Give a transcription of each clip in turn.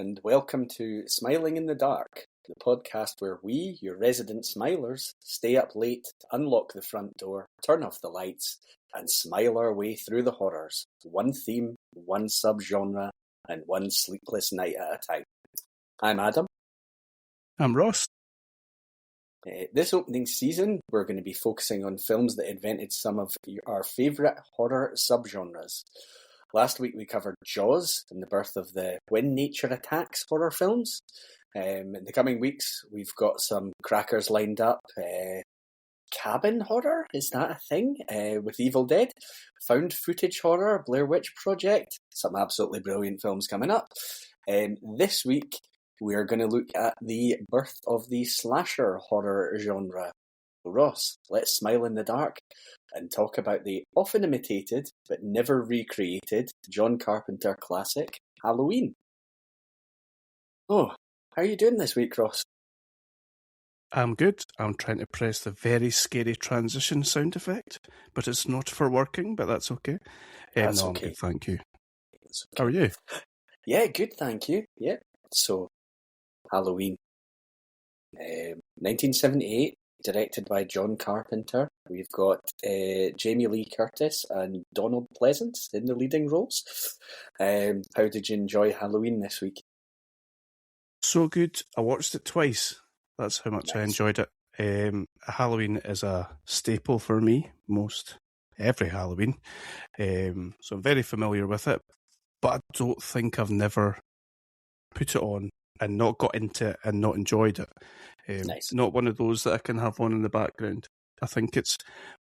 and welcome to Smiling in the Dark, the podcast where we, your resident smilers, stay up late, unlock the front door, turn off the lights, and smile our way through the horrors, one theme, one subgenre, and one sleepless night at a time. I'm Adam. I'm Ross. This opening season, we're going to be focusing on films that invented some of our favourite horror subgenres. Last week we covered Jaws and the birth of the When Nature Attacks horror films. In the coming weeks we've got some crackers lined up. Cabin horror, is that a thing? With Evil Dead. Found footage horror, Blair Witch Project. Some absolutely brilliant films coming up. This week we're going to look at the birth of the slasher horror genre. Ross, let's smile in the dark and talk about the often imitated but never recreated John Carpenter classic, Halloween. Oh, how are you doing this week, Ross? I'm good. I'm trying to press the very scary transition sound effect, but it's not for working, but that's okay. That's no, okay. I'm good, thank you. Okay. How are you? Yeah, good, thank you. Yeah, so Halloween. 1978, directed by John Carpenter. We've got Jamie Lee Curtis and Donald Pleasance in the leading roles. How did you enjoy Halloween this week? So good. I watched it twice. That's how much I enjoyed it. Halloween is a staple for me, most every Halloween. So I'm very familiar with it, but I don't think I've never put it on and not got into it and not enjoyed it. Not one of those that I can have on in the background. I think it's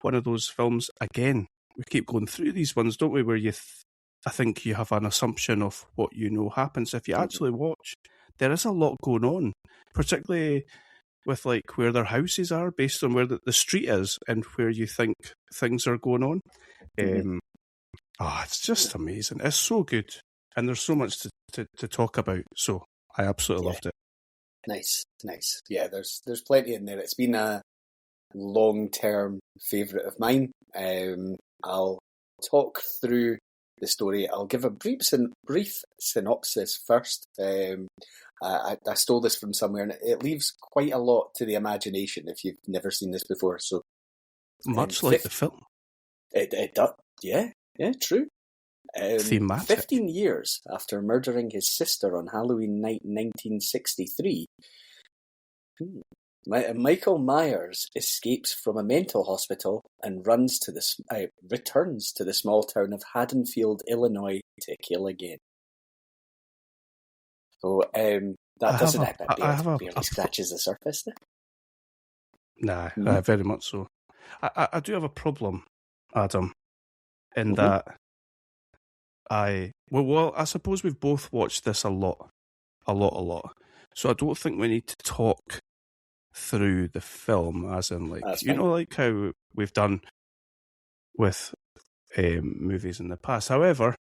one of those films, again, we keep going through these ones, don't we, where I think you have an assumption of what you know happens. If you actually watch, there is a lot going on, particularly with like where their houses are based on where the street is and where you think things are going on. It's just amazing. It's so good. And there's so much to talk about. So I absolutely loved it. Nice. Yeah, there's plenty in there. It's been a long-term favourite of mine. I'll talk through the story. I'll give a brief synopsis first. I stole this from somewhere, and it leaves quite a lot to the imagination if you've never seen this before. So much like the film. It does. Yeah, true. Thematic. 15 years after murdering his sister on Halloween night 1963, Michael Myers escapes from a mental hospital and returns to the small town of Haddonfield, Illinois, to kill again. So that barely scratches the surface there. Nah, very much so. I do have a problem, Adam, in that I suppose we've both watched this a lot. So I don't think we need to talk through the film, as in like like how we've done with movies in the past. However,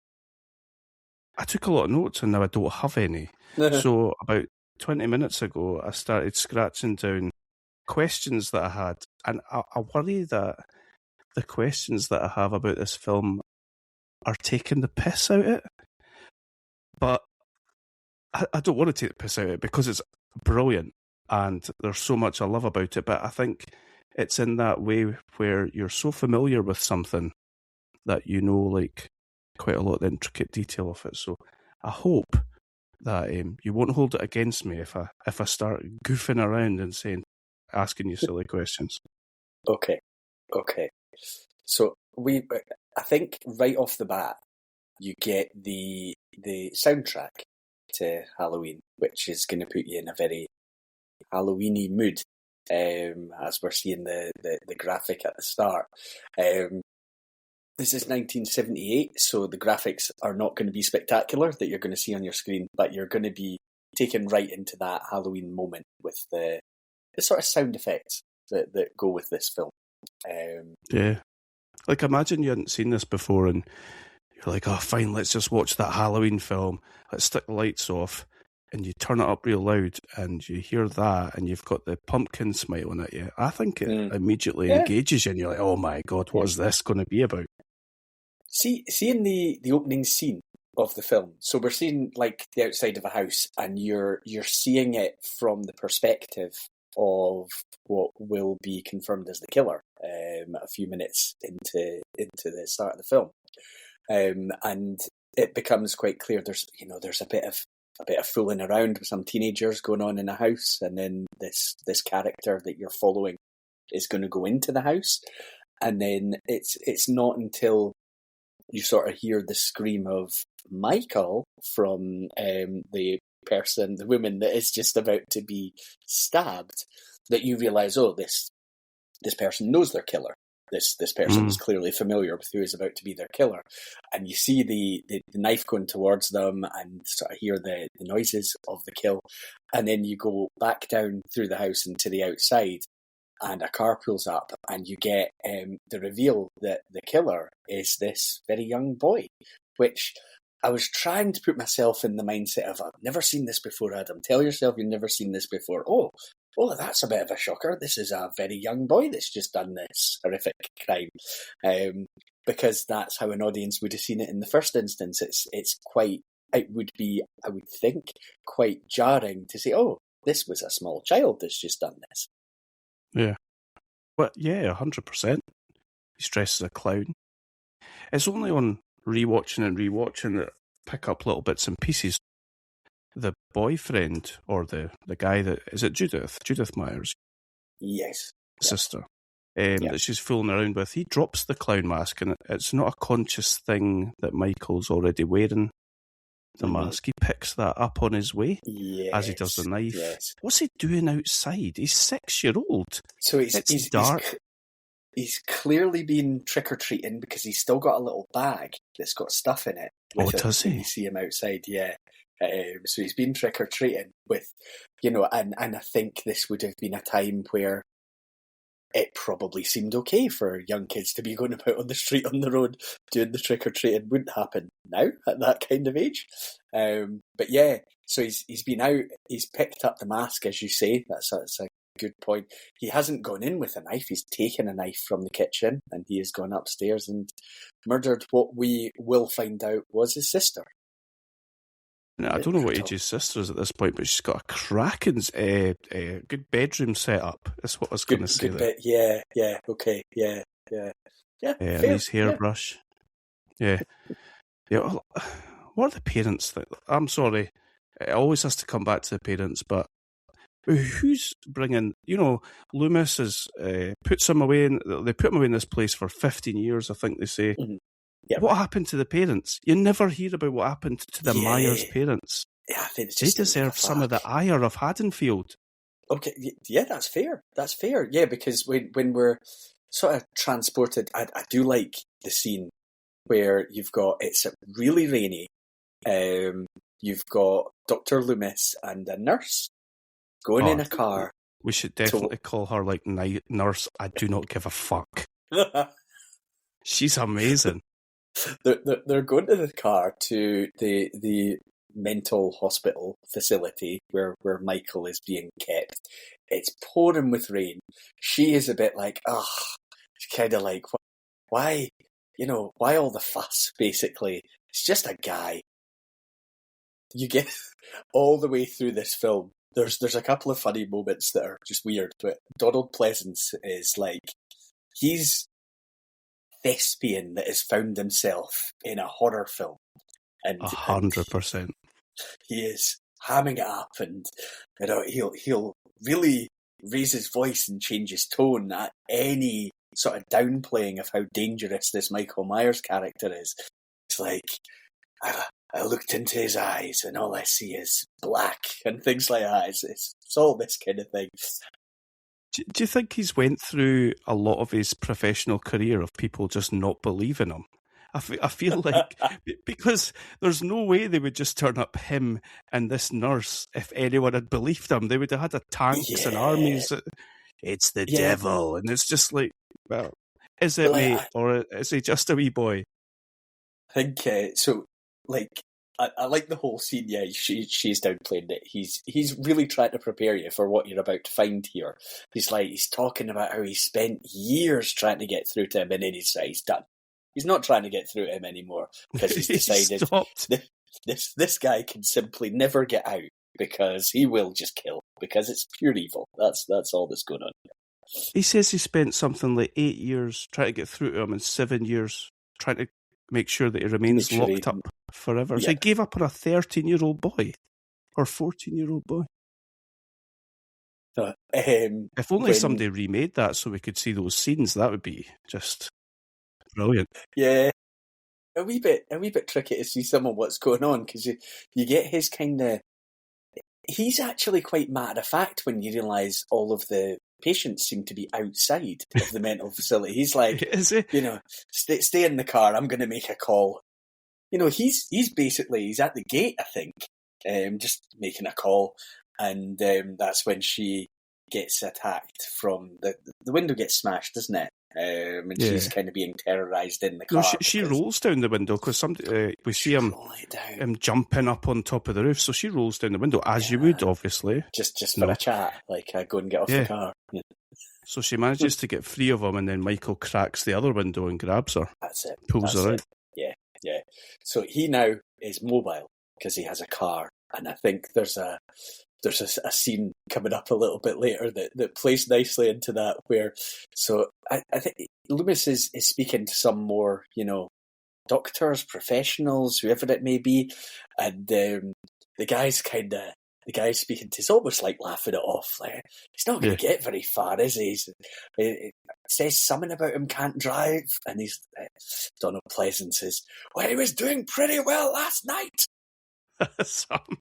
I took a lot of notes and now I don't have any. So about 20 minutes ago, I started scratching down questions that I had, and I worry that the questions that I have about this film are taking the piss out of it. But I don't want to take the piss out of it because it's brilliant and there's so much I love about it. But I think it's in that way where you're so familiar with something that you know like quite a lot of the intricate detail of it. So I hope that you won't hold it against me if I start goofing around and asking you silly questions. Okay. So I think right off the bat, you get the soundtrack to Halloween, which is going to put you in a very Halloweeny mood, as we're seeing the graphic at the start. This is 1978, so the graphics are not going to be spectacular that you're going to see on your screen, but you're going to be taken right into that Halloween moment with the sort of sound effects that go with this film. Yeah. Like, imagine you hadn't seen this before and you're like, oh, fine, let's just watch that Halloween film. Let's stick the lights off. And you turn it up real loud and you hear that and you've got the pumpkin smiling at you. I think it immediately engages you and you're like, oh my God, what is this going to be about? See in the opening scene, of the film. So we're seeing like the outside of a house, and you're seeing it from the perspective of what will be confirmed as the killer a few minutes into the start of the film, and it becomes quite clear there's a bit of fooling around with some teenagers going on in a house, and then this character that you're following is going to go into the house, and then it's not until you sort of hear the scream of Michael from the woman that is just about to be stabbed, that you realise, oh, this person knows their killer. This person is clearly familiar with who is about to be their killer. And you see the knife going towards them and sort of hear the noises of the kill. And then you go back down through the house and to the outside, and a car pulls up, and you get the reveal that the killer is this very young boy, which I was trying to put myself in the mindset of, I've never seen this before, Adam. Tell yourself you've never seen this before. Oh, that's a bit of a shocker. This is a very young boy that's just done this horrific crime. Because that's how an audience would have seen it in the first instance. It would be, I would think, quite jarring to say, oh, this was a small child that's just done this. Yeah. But yeah, 100%. He's dressed as a clown. It's only on rewatching that pick up little bits and pieces. The boyfriend, or the guy that, is it Judith Myers? Yes. Sister. That she's fooling around with. He drops the clown mask, and it's not a conscious thing that Michael's already wearing the mask. He picks that up on his way as he does the knife. Yes. What's he doing outside? He's 6-year-old. So he's dark. He's clearly been trick-or-treating because he's still got a little bag that's got stuff in it. Does he? You see him outside, yeah. So he's been trick-or-treating with, and I think this would have been a time where it probably seemed okay for young kids to be going about on the street on their own doing the trick-or-treating. Wouldn't happen now at that kind of age. But yeah, so he's been out, he's picked up the mask, as you say. That's a good point. He hasn't gone in with a knife. He's taken a knife from the kitchen, and he has gone upstairs and murdered what we will find out was his sister. Now, I don't know what age his sister is at this point, but she's got a cracking good bedroom setup. That's what I was going to say. Okay, yeah. A nice hairbrush. Yeah. Yeah. What are the parents? I'm sorry. It always has to come back to the parents, but who's bringing? Loomis is puts him away. They put him away in this place for 15 years, I think they say. Mm-hmm. Yeah. What happened to the parents? You never hear about what happened to the Myers parents. Yeah, I think they deserve some of the ire of Haddonfield. Okay, yeah, that's fair. That's fair. Yeah, because when we're sort of transported, I do like the scene where it's really rainy. You've got Dr. Loomis and a nurse going in a car. We should definitely call her like Nurse I Do Not Give a Fuck. She's amazing. They're going to the car to the mental hospital facility where Michael is being kept. It's pouring with rain. She is a bit like, it's kind of like, why all the fuss, basically? It's just a guy. You get all the way through this film. There's a couple of funny moments that are just weird, but Donald Pleasance is like, he's thespian that has found himself in a horror film. 100%. He is hamming it up, and he'll really raise his voice and change his tone at any sort of downplaying of how dangerous this Michael Myers character is. It's like, I looked into his eyes and all I see is black and things like that. It's all this kind of thing. Do you think he's went through a lot of his professional career of people just not believing him? I feel like because there's no way they would just turn up him and this nurse if anyone had believed him. They would have had tanks and armies. It's the devil. And it's just like, well, is it, mate? Or is he just a wee boy? I think so. Like, I like the whole scene. Yeah, she's downplaying it. He's really trying to prepare you for what you're about to find here. He's talking about how he spent years trying to get through to him, and then he's done. He's not trying to get through to him anymore because he's decided this guy can simply never get out because he will just kill because it's pure evil. That's all that's going on. He says he spent something like 8 years trying to get through to him and 7 years trying to make sure that he remains locked up forever. Yeah. So he gave up on a 13-year-old boy or 14-year-old boy. If only somebody remade that so we could see those scenes, that would be just brilliant. Yeah, a wee bit tricky to see some of what's going on because you get his kind of. He's actually quite matter of fact when you realise all of the patients seem to be outside of the mental facility. He's like, stay in the car. I'm going to make a call. He's at the gate, I think, just making a call, and that's when she gets attacked from the window gets smashed, doesn't it? And she's kind of being terrorised in the car. No, she rolls down the window because we see him jumping up on top of the roof. So she rolls down the window as you would, obviously, just for a chat, like go and get off the car. Yeah. So she manages to get free of him, and then Michael cracks the other window and grabs her. That's it. Pulls her out. Yeah. So he now is mobile because he has a car, and I think there's a scene coming up a little bit later that plays nicely into that where, so I think Loomis is speaking to some more, doctors, professionals, whoever it may be, and the guy's speaking to, it's almost like laughing it off, like, he's not going to get very far, is he? It says something about him can't drive, and he's, Donald Pleasance says, well, he was doing pretty well last night. That's amazing.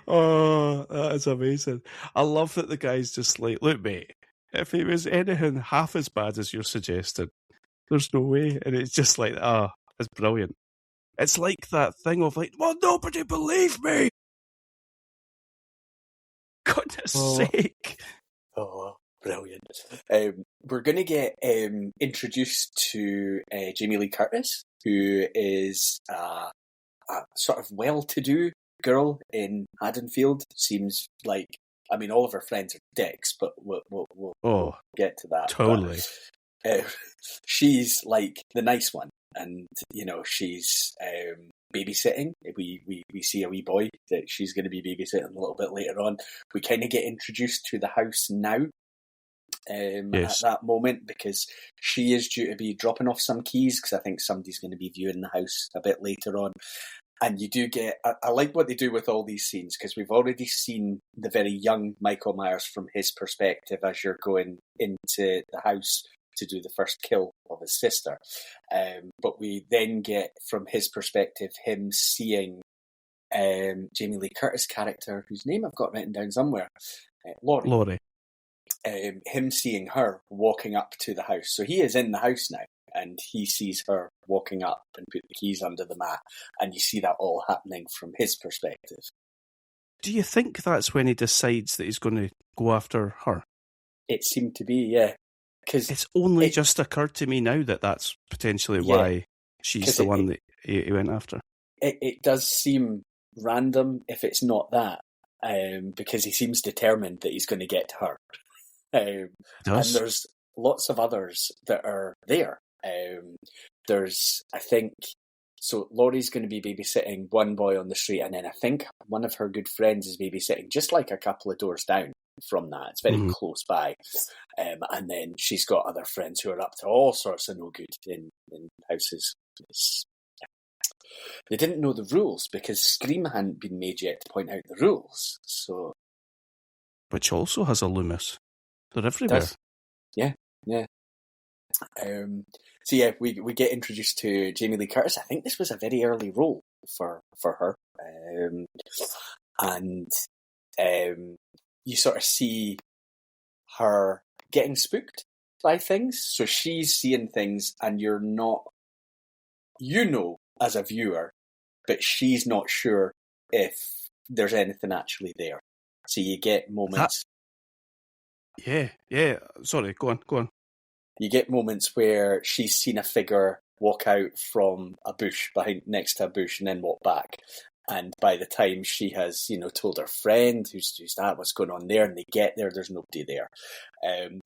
Oh, that is amazing. I love that the guy's just like, look, mate, if he was anything half as bad as you're suggesting, there's no way. And it's just like, it's brilliant. It's like that thing of like, well, nobody believed me. Goodness sake. Oh, brilliant. We're going to get introduced to Jamie Lee Curtis, who is a sort of well-to-do girl in Haddonfield. Seems like, I mean, all of her friends are dicks, but we'll get to that. Totally. But, she's like the nice one, and she's babysitting. We see a wee boy that she's going to be babysitting a little bit later on. We kind of get introduced to the house now. At that moment, because she is due to be dropping off some keys, because I think somebody's going to be viewing the house a bit later on. And you do get, I like what they do with all these scenes, because we've already seen the very young Michael Myers from his perspective as you're going into the house to do the first kill of his sister. But we then get, from his perspective, him seeing Jamie Lee Curtis' character, whose name I've got written down somewhere, Laurie. Him seeing her walking up to the house. So he is in the house now, and he sees her walking up and put the keys under the mat, and you see that all happening from his perspective. Do you think that's when he decides that he's going to go after her? It seemed to be, yeah. Cause it's only just occurred to me now that that's potentially why she's the one that he went after. It does seem random if it's not that, because he seems determined that he's going to get to her. And there's lots of others that are there. There's, I think, so Laurie's going to be babysitting one boy on the street, and then I think one of her good friends is babysitting just like a couple of doors down from that. It's very close by. And then she's got other friends who are up to all sorts of no good in houses. They didn't know the rules because Scream hadn't been made yet to point out the rules. So, which also has a Loomis. They're everywhere. Yeah. So yeah, we get introduced to Jamie Lee Curtis. I think this was a very early role for her, and you sort of see her getting spooked by things. So she's seeing things, and you're not, as a viewer, but she's not sure if there's anything actually there. So you get moments. Yeah. Sorry, go on. You get moments where she's seen a figure walk out from a bush, next to a bush, and then walk back. And by the time she has, told her friend who's that, what's going on there, and they get there, there's nobody there.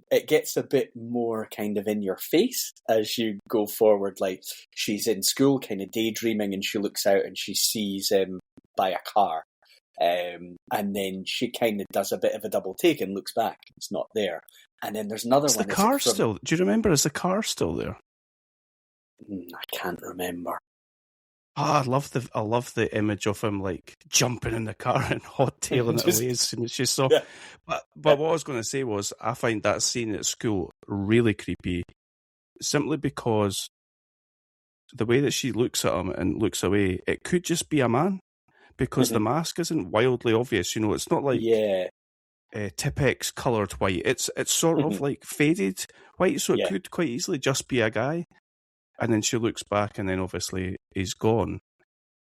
It gets a bit more kind of in your face as you go forward. Like, she's in school kind of daydreaming, and she looks out and she sees him by a car. And then she kind of does a bit of a double take and looks back. It's not there. And then there's another one. The car still? Do you remember? Is the car still there? I can't remember. I love the image of him like jumping in the car and hot tailing it away as soon as she saw. Yeah. But what I was going to say was, I find that scene at school really creepy, simply because the way that she looks at him and looks away, it could just be a man, because the mask isn't wildly obvious. It's not like Tipex coloured white. It's sort of like faded white, so it could quite easily just be a guy. And then she looks back, and then obviously he's gone.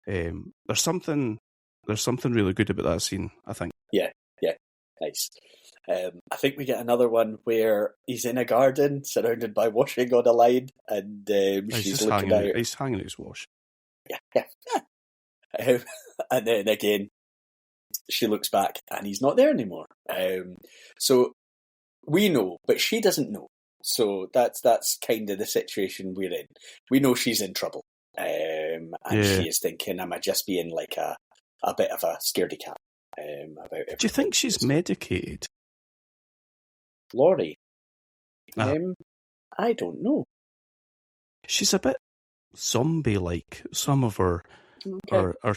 There's something really good about that scene, I think. Yeah, nice. I think we get another one where he's in a garden surrounded by washing on a line, and she's looking out. He's hanging out his wash. Yeah. And then again, she looks back, and he's not there anymore. So we know, but she doesn't know. So that's kind of the situation we're in. We know she's in trouble, and she is thinking, "Am I just being like a bit of a scaredy cat about everything?" Do you think she's medicated, Laurie? I don't know. She's a bit zombie-like. Some of her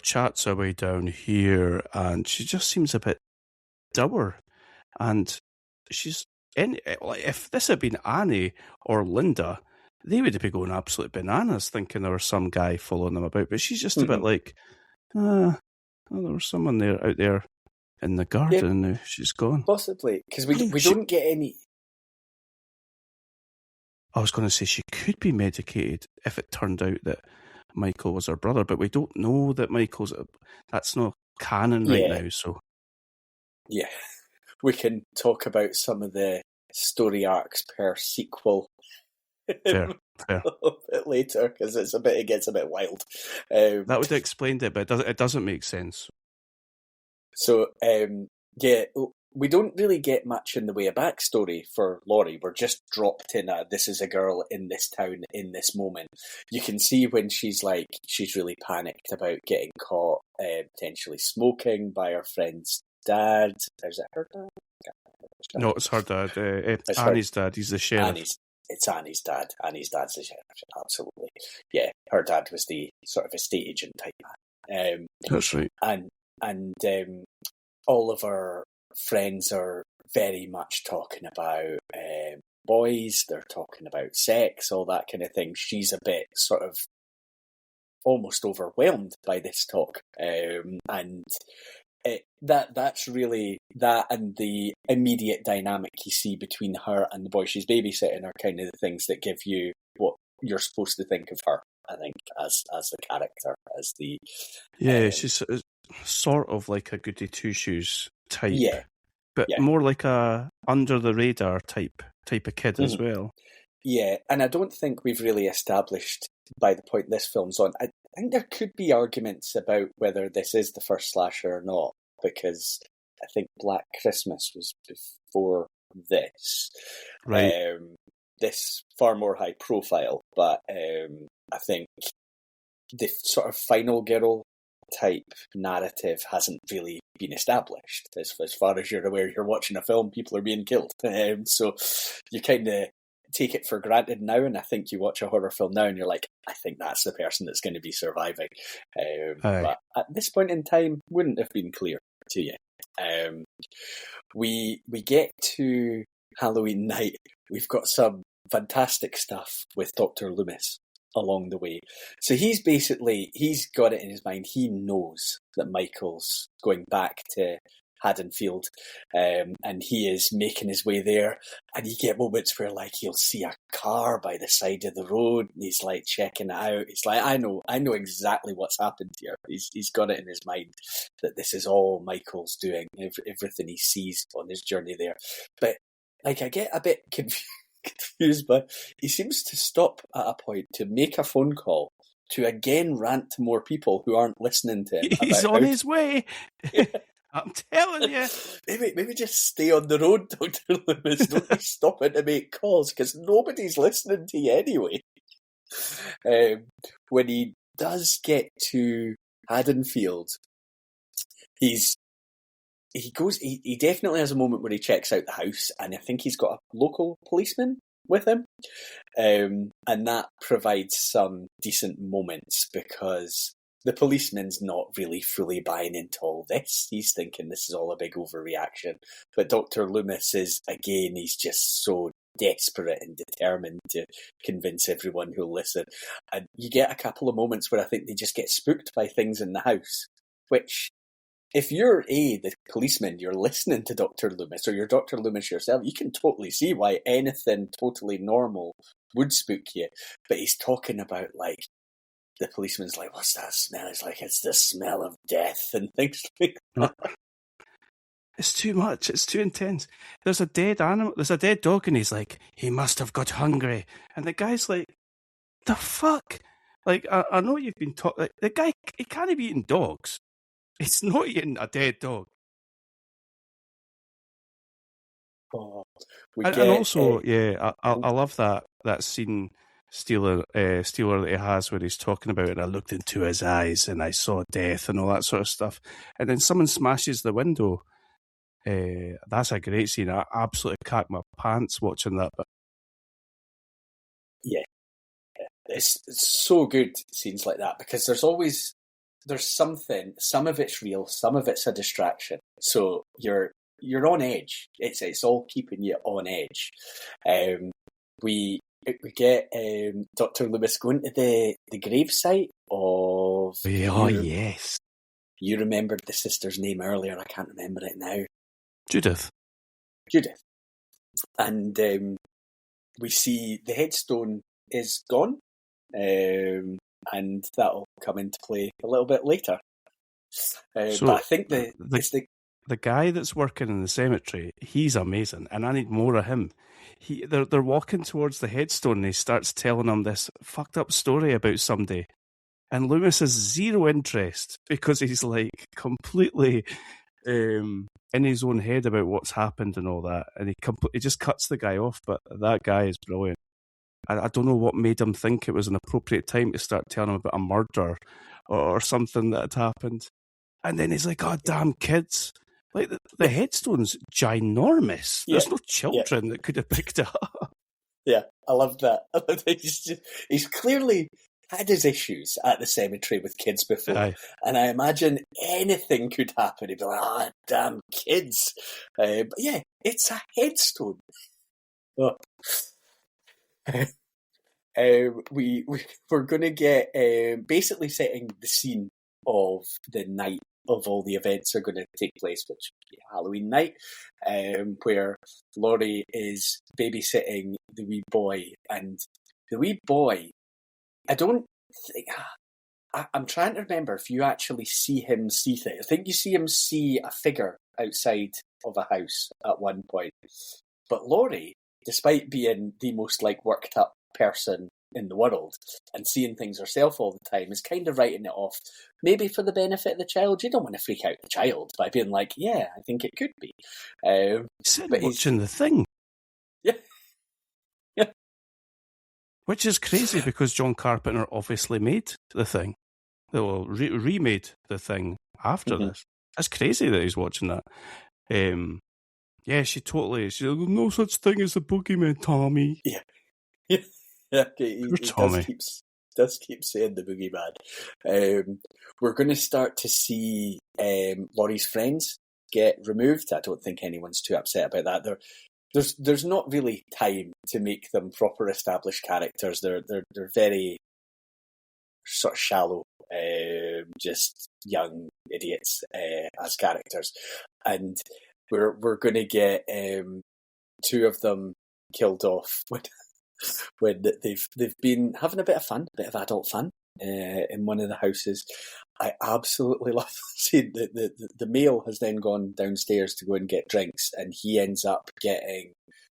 chats are way down here, and she just seems a bit dour. And she's if this had been Annie or Linda, they would be going absolutely bananas, thinking there was some guy following them about. But she's just a bit like, there was someone out there in the garden, and now she's gone. Possibly, because we don't get any. I was going to say she could be medicated if it turned out that Michael was her brother, but we don't know that Michael's. That's not canon right now, so. Yeah, we can talk about some of the story arcs per sequel fair. a bit later, because it gets a bit wild. That would have explained it, but it doesn't make sense. So, we don't really get much in the way of backstory for Laurie. We're just dropped in this is a girl in this town in this moment. You can see when she's really panicked about getting caught, potentially smoking by her friend's dad. Is it her dad? No, it's her dad. It's Annie's dad. He's the sheriff. It's Annie's dad. Annie's dad's the sheriff. Absolutely. Yeah, her dad was the sort of estate agent type man. That's right. And all of her friends are very much talking about boys. They're talking about sex, all that kind of thing. She's a bit sort of almost overwhelmed by this talk, and that's really that, and the immediate dynamic you see between her and the boy she's babysitting are kind of the things that give you what you're supposed to think of her. I think as the character, as the she's sort of like a goody two shoes type, but yeah. more like a under the radar type of kid as well. Yeah, and I don't think we've really established by the point this film's on. I think there could be arguments about whether this is the first slasher or not, because I think Black Christmas was before this. Right. This far more high profile, but I think the sort of final girl type narrative hasn't really been established. As far as you're aware, you're watching a film, people are being killed. So you kind of take it for granted now, and I think you watch a horror film now and you're like, I think that's the person that's going to be surviving. But at this point in time, wouldn't have been clear to you. We get to Halloween night. We've got some fantastic stuff with Dr. Loomis along the way. So he's got it in his mind. He knows that Michael's going back to Haddonfield, and he is making his way there, and you get moments where he'll see a car by the side of the road and he's checking it out. He's like, I know exactly what's happened here. He's got it in his mind that this is all Michael's doing, everything he sees on his journey there. But I get a bit confused, but he seems to stop at a point to make a phone call to again rant to more people who aren't listening to him. He's on his way. I'm telling you. Maybe just stay on the road, Dr. Loomis. Don't be stopping to make calls, because nobody's listening to you anyway. When he does get to Haddonfield, he definitely has a moment where he checks out the house, and I think he's got a local policeman with him. And that provides some decent moments, because the policeman's not really fully buying into all this. He's thinking this is all a big overreaction. But Dr. Loomis is, again, he's just so desperate and determined to convince everyone who'll listen. And you get a couple of moments where I think they just get spooked by things in the house, which, if you're the policeman, you're listening to Dr. Loomis, or you're Dr. Loomis yourself, you can totally see why anything totally normal would spook you. But he's talking about, like, the policeman's like, what's that smell? He's like, it's the smell of death and things like that. It's too much. It's too intense. There's a dead animal. There's a dead dog, and he's like, he must have got hungry. And the guy's like, the fuck? Like, I know you've been talking. Like, the guy, he can't be eating dogs. It's not eating a dead dog. Oh, and also, I love that scene, Steeler that he has, where he's talking about it. I looked into his eyes and I saw death and all that sort of stuff. And then someone smashes the window. That's a great scene. I absolutely cacked my pants watching that. But yeah, it's so good, scenes like that, because there's something. Some of it's real, some of it's a distraction. So you're on edge. It's all keeping you on edge. We get Dr. Loomis going to the gravesite of. Yes. You remembered the sister's name earlier. I can't remember it now. Judith. And we see the headstone is gone, and that'll come into play a little bit later. But I think the guy that's working in the cemetery, he's amazing, and I need more of him. They're walking towards the headstone, and he starts telling them this fucked up story about somebody. And Loomis has zero interest, because he's like completely in his own head about what's happened and all that. And he just cuts the guy off, but that guy is brilliant. I don't know what made him think it was an appropriate time to start telling him about a murder or something that had happened. And then he's like, oh, damn kids. Like, the headstone's ginormous. There's no children that could have picked it up. Yeah, I love that. He's clearly had his issues at the cemetery with kids before. Aye. And I imagine anything could happen. He'd be like, damn kids. But yeah, it's a headstone. Oh. We're going to get basically setting the scene of the night of all the events are going to take place, which will be Halloween night, where Laurie is babysitting the wee boy. And the wee boy, I don't think... I'm trying to remember if you actually see him see things. I think you see him see a figure outside of a house at one point. But Laurie, despite being the most worked up person in the world and seeing things herself all the time, is kind of writing it off, maybe for the benefit of the child. You don't want to freak out the child by being like, yeah, I think it could be. He's watching The Thing. Yeah. Yeah. Which is crazy, because John Carpenter obviously made The Thing. Well, remade The Thing after this. That's crazy that he's watching that. Yeah, she's like, no such thing as a boogeyman, Tommy. Yeah. Yeah, he does keep saying the boogeyman. We're going to start to see Laurie's friends get removed. I don't think anyone's too upset about that. There's not really time to make them proper established characters. They're very sort of shallow, just young idiots as characters, and we're going to get two of them killed off when they've been having a bit of adult fun in one of the houses. I absolutely love seeing the male has then gone downstairs to go and get drinks, and he ends up getting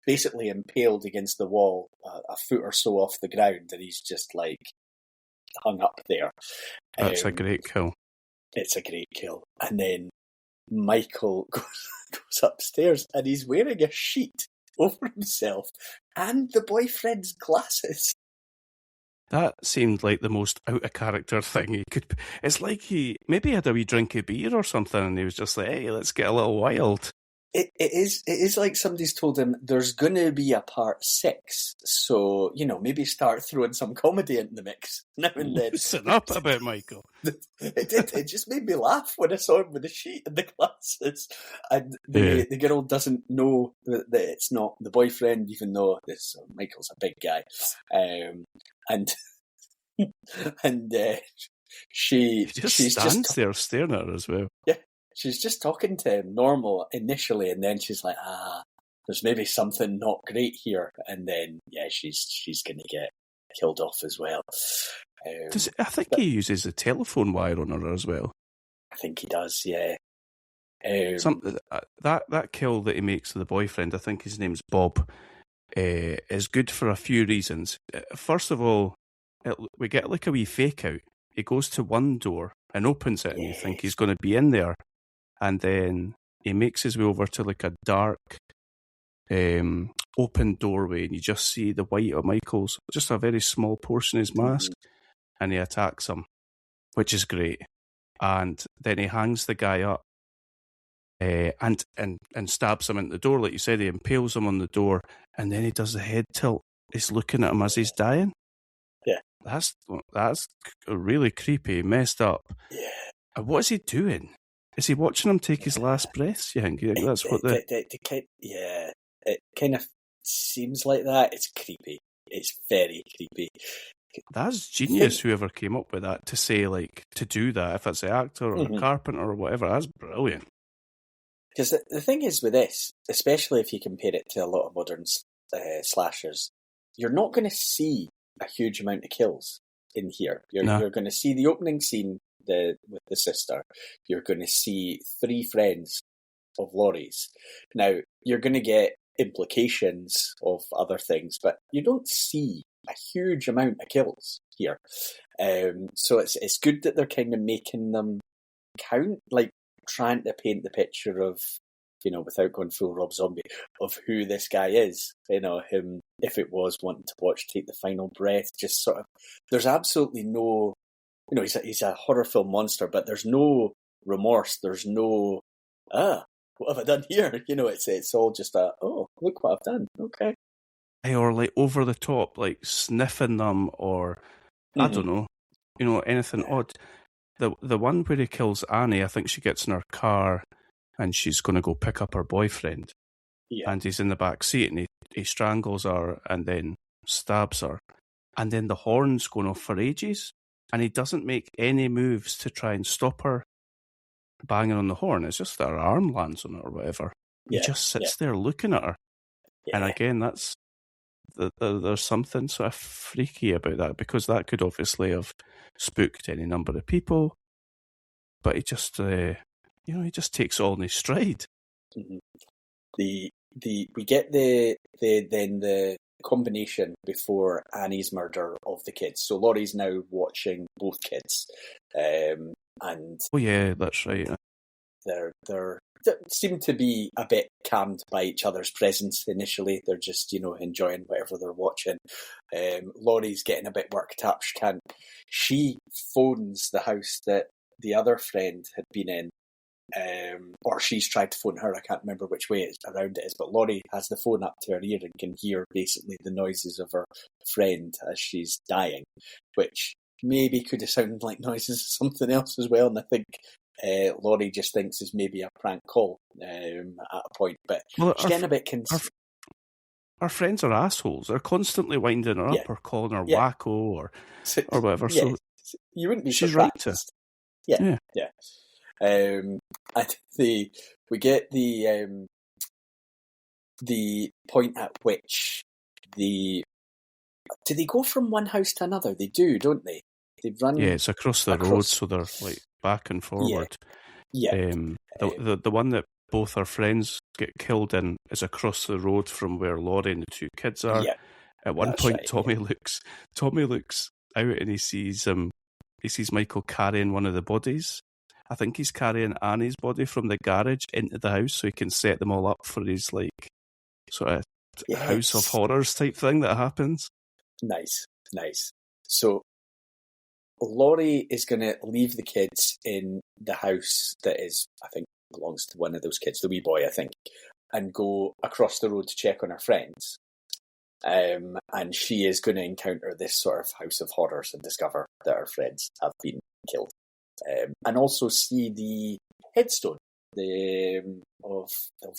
basically impaled against the wall a foot or so off the ground, and he's just like hung up there. That's a great kill. It's a great kill. And then Michael goes upstairs and he's wearing a sheet over himself and the boyfriend's glasses. That seemed like the most out of character thing he could. It's like he maybe had a wee drink of beer or something, and he was just like, "Hey, let's get a little wild." It is like somebody's told him there's going to be a part 6, so maybe start throwing some comedy into the mix now and then. Listen up a bit, Michael. It just made me laugh when I saw him with the sheet and the glasses, and the girl doesn't know that it's not the boyfriend, even though Michael's a big guy, and she's stands there staring at her as well. Yeah. She's just talking to him normal initially, and then she's like, there's maybe something not great here. And then, she's going to get killed off as well. I think he uses a telephone wire on her as well. I think he does, yeah. That kill that he makes of the boyfriend, I think his name's Bob, is good for a few reasons. First of all, we get like a wee fake out. He goes to one door and opens it, and you think he's going to be in there. And then he makes his way over to like a dark, open doorway, and you just see the white of Michael's, just a very small portion of his mask, and he attacks him, which is great. And then he hangs the guy up, and stabs him into the door, like you said. He impales him on the door, and then he does the head tilt. He's looking at him as he's dying. Yeah, that's really creepy, messed up. Yeah, what is he doing? Is he watching him take his last breaths? You think that's what yeah, it kind of seems like that. It's creepy. It's very creepy. That's genius, whoever came up with that, to say, like, to do that, if it's the actor or the carpenter or whatever. That's brilliant. Because the thing is with this, especially if you compare it to a lot of modern slashers, you're not going to see a huge amount of kills in here. You're going to see the opening scene with the sister. You're going to see 3 friends of Laurie's. Now, you're going to get implications of other things, but you don't see a huge amount of kills here. So it's good that they're kind of making them count, like trying to paint the picture of, without going full Rob Zombie, of who this guy is. Him, if it was wanting to watch Take the Final Breath, just sort of, there's absolutely no, he's a horror film monster, but there's no remorse. There's no, what have I done here? It's all just look what I've done. Okay. Or like over the top, like sniffing them, or I don't know, anything odd. The one where he kills Annie, I think she gets in her car and she's going to go pick up her boyfriend. Yeah. And he's in the back seat and he strangles her and then stabs her. And then the horn's going off for ages. And he doesn't make any moves to try and stop her banging on the horn. It's just that her arm lands on it or whatever. He just sits there looking at her. Yeah. And again, there's something sort of freaky about that, because that could obviously have spooked any number of people. But he just, he just takes it all in his stride. Mm-hmm. We get the combination before Annie's murder of the kids. So Laurie's now watching both kids, and oh yeah, that's right. They seem to be a bit calmed by each other's presence initially. They're just enjoying whatever they're watching. Laurie's getting a bit worked up. She phones the house that the other friend had been in. Or she's tried to phone her. I can't remember which way around it is, but Laurie has the phone up to her ear and can hear basically the noises of her friend as she's dying, which maybe could have sounded like noises of something else as well. And I think Laurie just thinks is maybe a prank call at a point, but she's getting a bit concerned. Our friends are assholes. They're constantly winding her up or calling her wacko or whatever. So you wouldn't be she's surprised. Right to. Yeah. And we get the point at which do they go from one house to another? They do, don't they? They run. Yeah, it's across the road, so they're like back and forward. Yeah. The one that both our friends get killed in is across the road from where Laurie and the 2 kids are. Yeah. At one point, Tommy looks out and he sees Michael carrying one of the bodies. I think he's carrying Annie's body from the garage into the house so he can set them all up for his like sort of House of Horrors type thing that happens. Nice. So Laurie is going to leave the kids in the house that is, I think, belongs to one of those kids, the wee boy, I think, and go across the road to check on her friends. And she is going to encounter this sort of House of Horrors and discover that her friends have been killed. And also see the headstone of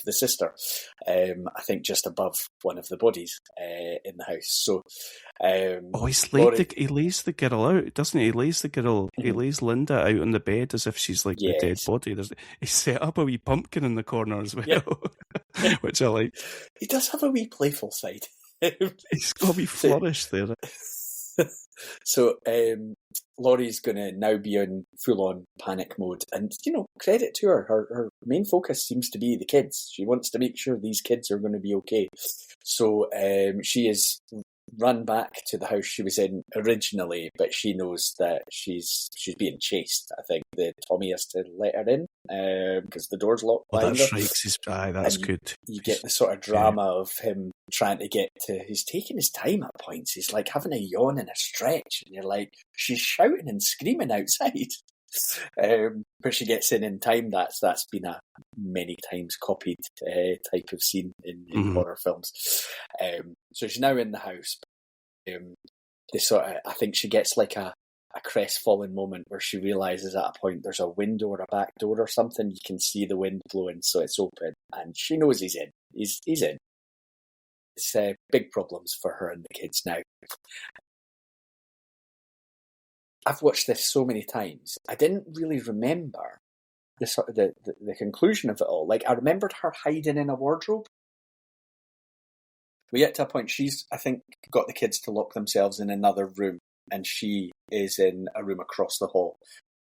the sister, I think just above one of the bodies in the house. So, he lays the girl out, doesn't he? He lays the girl, he lays Linda out on the bed as if she's like the dead body. He set up a wee pumpkin in the corner as well, which I like. He does have a wee playful side. He's got a wee flourish there. So Laurie's going to now be in full-on panic mode. And, credit to her. Her main focus seems to be the kids. She wants to make sure these kids are going to be okay. So she is run back to the house she was in originally, but she knows that she's being chased. I think the Tommy has to let her in because the door's locked behind her. That's good. You get the sort of drama of him trying to get to... He's taking his time at points. He's like having a yawn and a stretch, and you're like, she's shouting and screaming outside. But she gets in time. That's been a many times copied type of scene in horror films. So she's now in the house. I think she gets like a crestfallen moment where she realises at a point there's a window or a back door or something. You can see the wind blowing, so it's open, and she knows he's in. He's in. It's big problems for her and the kids now. I've watched this so many times. I didn't really remember the conclusion of it all. Like, I remembered her hiding in a wardrobe. We get to a point, she's, I think, got the kids to lock themselves in another room, and she is in a room across the hall.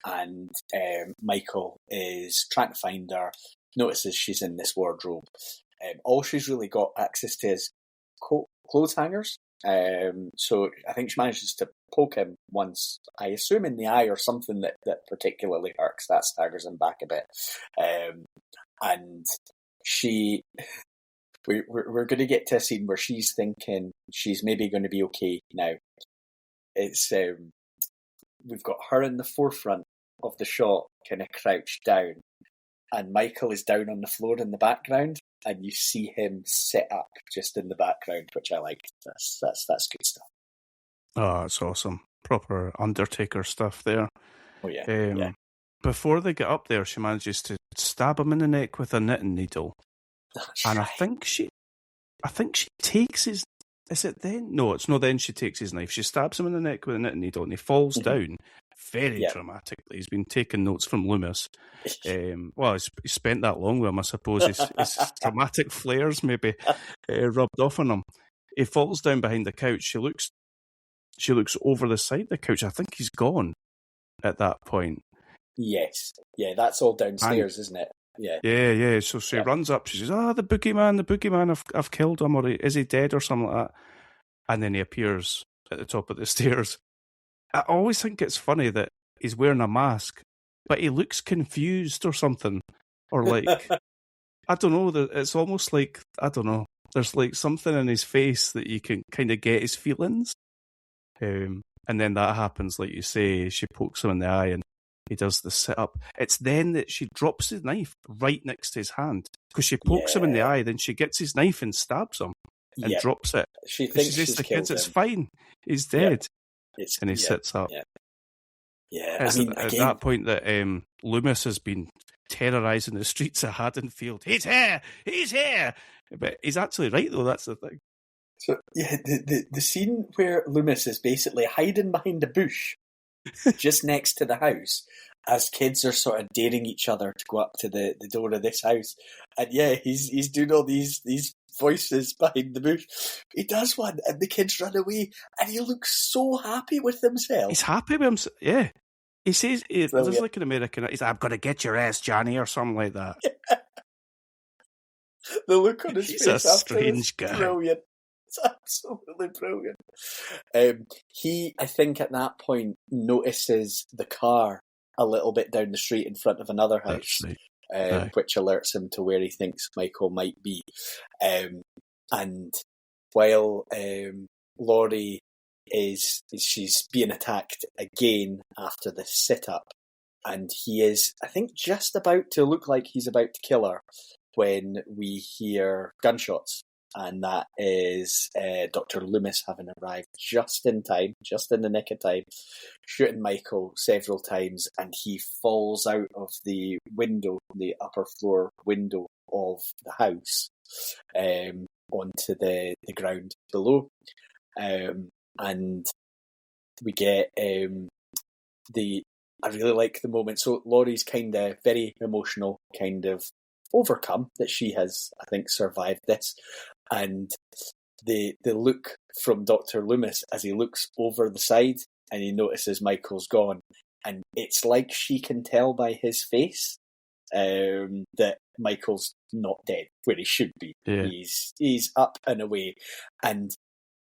And Michael is trying to find her, notices she's in this wardrobe. All she's really got access to is clothes hangers. So I think she manages to poke him once, I assume in the eye or something that particularly hurts. That staggers him back a bit. And we're going to get to a scene where she's thinking she's maybe going to be okay now. It's we've got her in the forefront of the shot, kind of crouched down, and Michael is down on the floor in the background, and you see him sit up just in the background, which I liked. That's good stuff. Oh, it's awesome. Proper Undertaker stuff there. Oh, yeah. Before they get up there, she manages to stab him in the neck with a knitting needle. That's and right. I think she takes his... Is it then? No, it's not then she takes his knife. She stabs him in the neck with a knitting needle and he falls down very dramatically. He's been taking notes from Loomis. Well, he spent that long with him, I suppose. His dramatic flares maybe rubbed off on him. He falls down behind the couch. She looks over the side of the couch. I think he's gone at that point. Yes. Yeah, that's all downstairs, isn't it? Yeah. Yeah. So she runs up. She says, the boogeyman, I've killed him, or is he dead or something like that? And then he appears at the top of the stairs. I always think it's funny that he's wearing a mask, but he looks confused or something. Or like, I don't know, it's almost like, I don't know, there's like something in his face that you can kind of get his feelings. And then that happens, like you say, she pokes him in the eye and he does the sit-up. It's then that she drops his knife right next to his hand. Because she pokes him in the eye, then she gets his knife and stabs him and drops it. She thinks she's the killed kids, him. It's fine. He's dead. And he sits up. Yeah. It's at that point that Loomis has been terrorising the streets of Haddonfield. He's here! But he's actually right, though, that's the thing. So, the scene where Loomis is basically hiding behind a bush just next to the house as kids are sort of daring each other to go up to the door of this house. And he's doing all these voices behind the bush. He does one and the kids run away and he looks so happy with himself. He's happy with himself, yeah. He says, there's like an American, he's like, I'm going to get your ass, Johnny, or something like that. The look on his face He's a strange guy. Brilliant. It's absolutely brilliant. He, I think, at that point notices the car a little bit down the street in front of another house, right. which alerts him to where he thinks Michael might be. And while Laurie she's being attacked again after the sit-up, and he is, I think, just about to look like he's about to kill her when we hear gunshots. And that is Dr. Loomis having arrived just in time, just in the nick of time, shooting Michael several times, and he falls out of the window, the upper floor window of the house, onto the ground below. And we get I really like the moment. So Laurie's kind of very emotional, kind of overcome that she has, I think, survived this. And the look from Dr. Loomis as he looks over the side and he notices Michael's gone. And it's like she can tell by his face that Michael's not dead where he should be. Yeah. He's up and away. And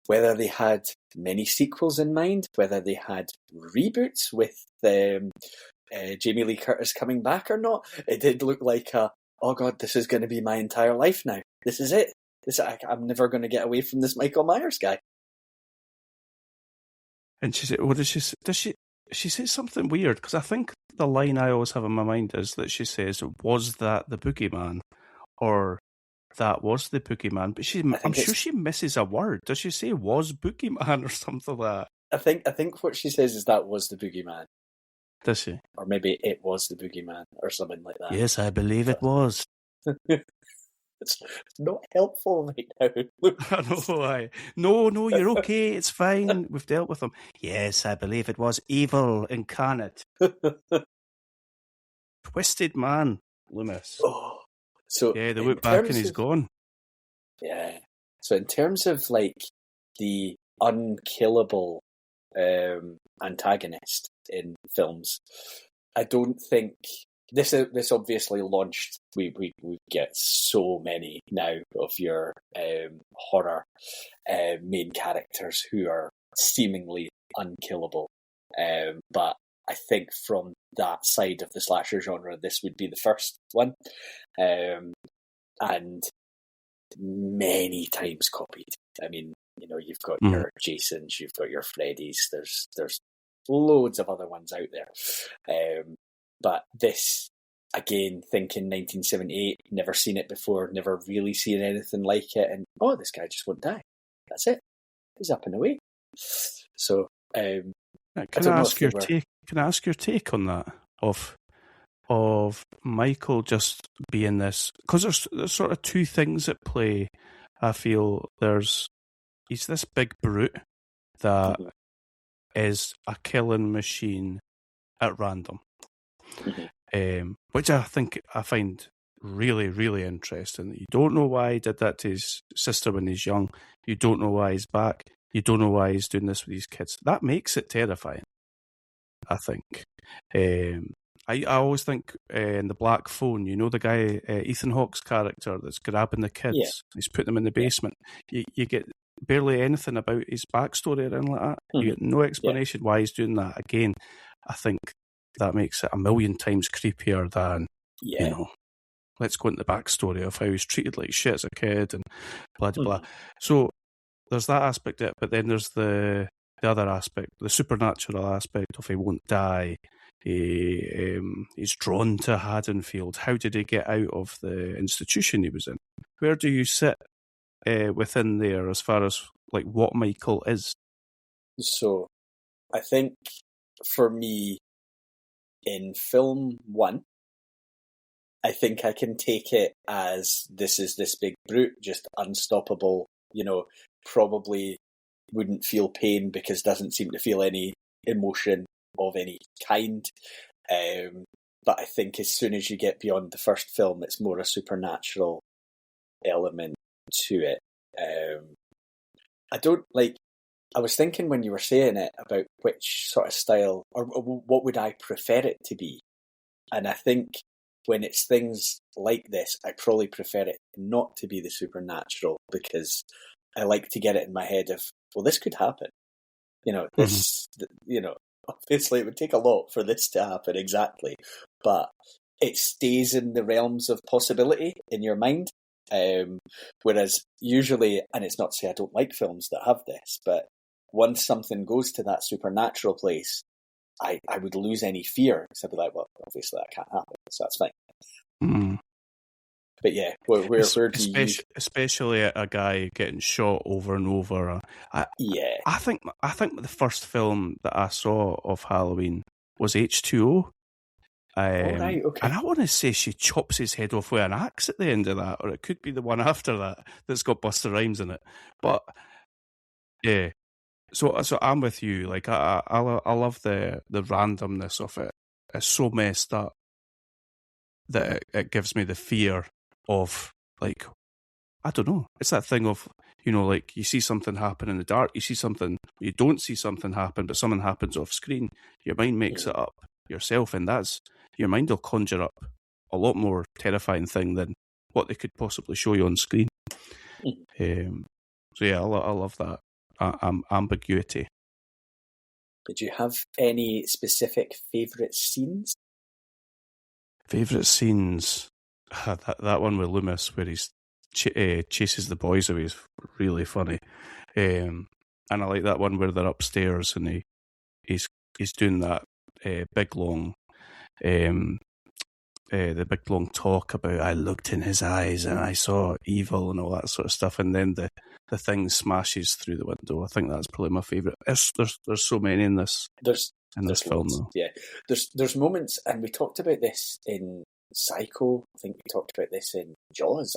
whether they had many sequels in mind, whether they had reboots with Jamie Lee Curtis coming back or not, it did look like oh God, this is going to be my entire life now. This is it. I'm never going to get away from this Michael Myers guy. And she said, what does she says something weird, because I think the line I always have in my mind is that she says, was that the boogeyman? Or that was the boogeyman, but I'm sure she misses a word. Does she say was boogeyman or something like that? I think what she says is that was the boogeyman. Does she? Or maybe it was the boogeyman or something like that. Yes, I believe it was. It's not helpful right now. I know. No, you're okay. It's fine. We've dealt with them. Yes, I believe it was evil incarnate. Twisted man, Loomis. Oh. So yeah, they look back and he's gone. Yeah. So in terms of like the unkillable antagonist in films, I don't think this obviously launched. We get so many now of your horror main characters who are seemingly unkillable. But I think from that side of the slasher genre, this would be the first one. And many times copied. I mean, you've got your Jasons, you've got your Freddys, there's loads of other ones out there. But this, again, thinking 1978, never seen it before, never really seen anything like it, and this guy just won't die. That's it. He's up and away. So, Can I ask your take on that? Of Michael just being this, because there's sort of two things at play. I feel he's this big brute that is a killing machine at random, which I find really, really interesting. You don't know why he did that to his sister when he's young. You don't know why he's back. You don't know why he's doing this with these kids. That makes it terrifying, I think. I always think in The Black Phone, the guy, Ethan Hawke's character that's grabbing the kids, he's putting them in the basement. You get barely anything about his backstory or anything like that. You get no explanation why he's doing that. Again, I think that makes it a million times creepier than, let's go into the backstory of how he's treated like shit as a kid and blah, blah, blah. So there's that aspect of it, but then there's the other aspect, the supernatural aspect of he won't die. He's drawn to Haddonfield. How did he get out of the institution he was in? Where do you sit within there as far as like what Michael is? So I think for me, in film one, I think I can take it as this is this big brute, just unstoppable, probably wouldn't feel pain because doesn't seem to feel any emotion of any kind. But I think as soon as you get beyond the first film, it's more a supernatural element to it. I was thinking when you were saying it about which sort of style, or what would I prefer it to be? And I think when it's things like this, I probably prefer it not to be the supernatural, because I like to get it in my head of, well, this could happen. Obviously it would take a lot for this to happen exactly, but it stays in the realms of possibility in your mind. Whereas usually, and it's not to say I don't like films that have this, but once something goes to that supernatural place, I would lose any fear. So I'd be like, well, obviously that can't happen, so that's fine. Mm. But yeah, where do you... Especially a guy getting shot over and over. I think the first film that I saw of Halloween was H2O. Right, okay. And I want to say she chops his head off with an axe at the end of that, or it could be the one after that that's got Busta Rhymes in it. But yeah, so I'm with you. Like I love the randomness of it. It's so messed up that it gives me the fear of, like, I don't know. It's that thing of, like you see something happen in the dark, you don't see something happen, but something happens off screen. Your mind makes it up yourself, and your mind will conjure up a lot more terrifying thing than what they could possibly show you on screen. So yeah, I love that ambiguity. Did you have any specific favourite scenes? Favourite scenes? That one with Loomis where he's chases the boys away is really funny. And I like that one where they're upstairs and he's doing that big long the big long talk about, I looked in his eyes and I saw evil and all that sort of stuff, and then the thing smashes through the window. I think that's probably my favourite. There's so many in this film though. Yeah, there's moments, and we talked about this in Psycho. I think we talked about this in Jaws.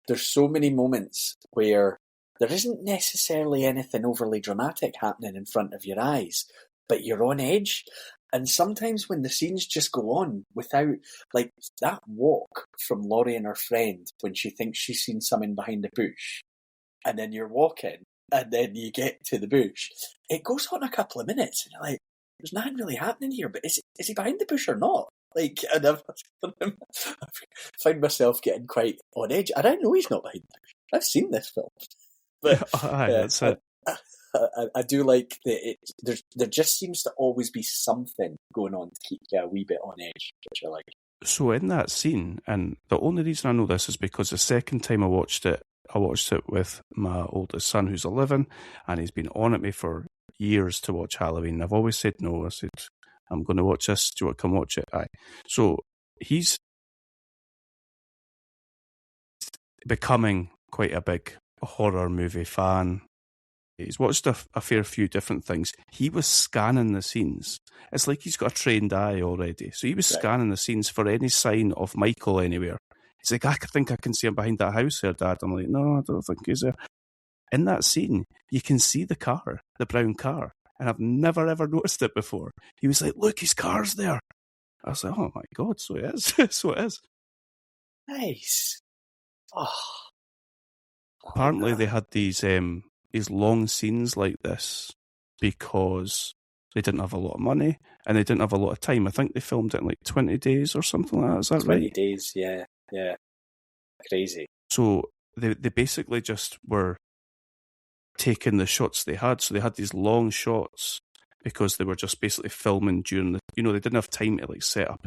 There's so many moments where there isn't necessarily anything overly dramatic happening in front of your eyes, but you're on edge. And sometimes when the scenes just go on without, like that walk from Laurie and her friend when she thinks she's seen someone behind a bush, and then you're walking, and then you get to the bush, it goes on a couple of minutes, and you're like, there's nothing really happening here, but is he behind the bush or not? Like, and I find myself getting quite on edge. And I know he's not behind the bush. I've seen this film. But that's it. I do like that there just seems to always be something going on to keep you a wee bit on edge, which I like. So in that scene, and the only reason I know this is because the second time I watched it with my oldest son who's 11, and he's been on at me for years to watch Halloween. I've always said no. I said, I'm going to watch this. Do you want to come watch it? Aye. So he's becoming quite a big horror movie fan. He's watched a fair few different things. He was scanning the scenes. It's like he's got a trained eye already. So he was scanning the scenes for any sign of Michael anywhere. He's like, I think I can see him behind that house there, Dad. I'm like, no, I don't think he's there. In that scene, you can see the car, the brown car. And I've never, ever noticed it before. He was like, look, his car's there. I was like, oh my God, so it is. So it is. Nice. Oh. Apparently they had these long scenes like this because they didn't have a lot of money and they didn't have a lot of time. I think they filmed it in like 20 days or something like that. Is that 20 right? 20 days, yeah. Crazy. So they basically just were taking the shots they had. So they had these long shots because they were just basically filming during the, they didn't have time to like set up.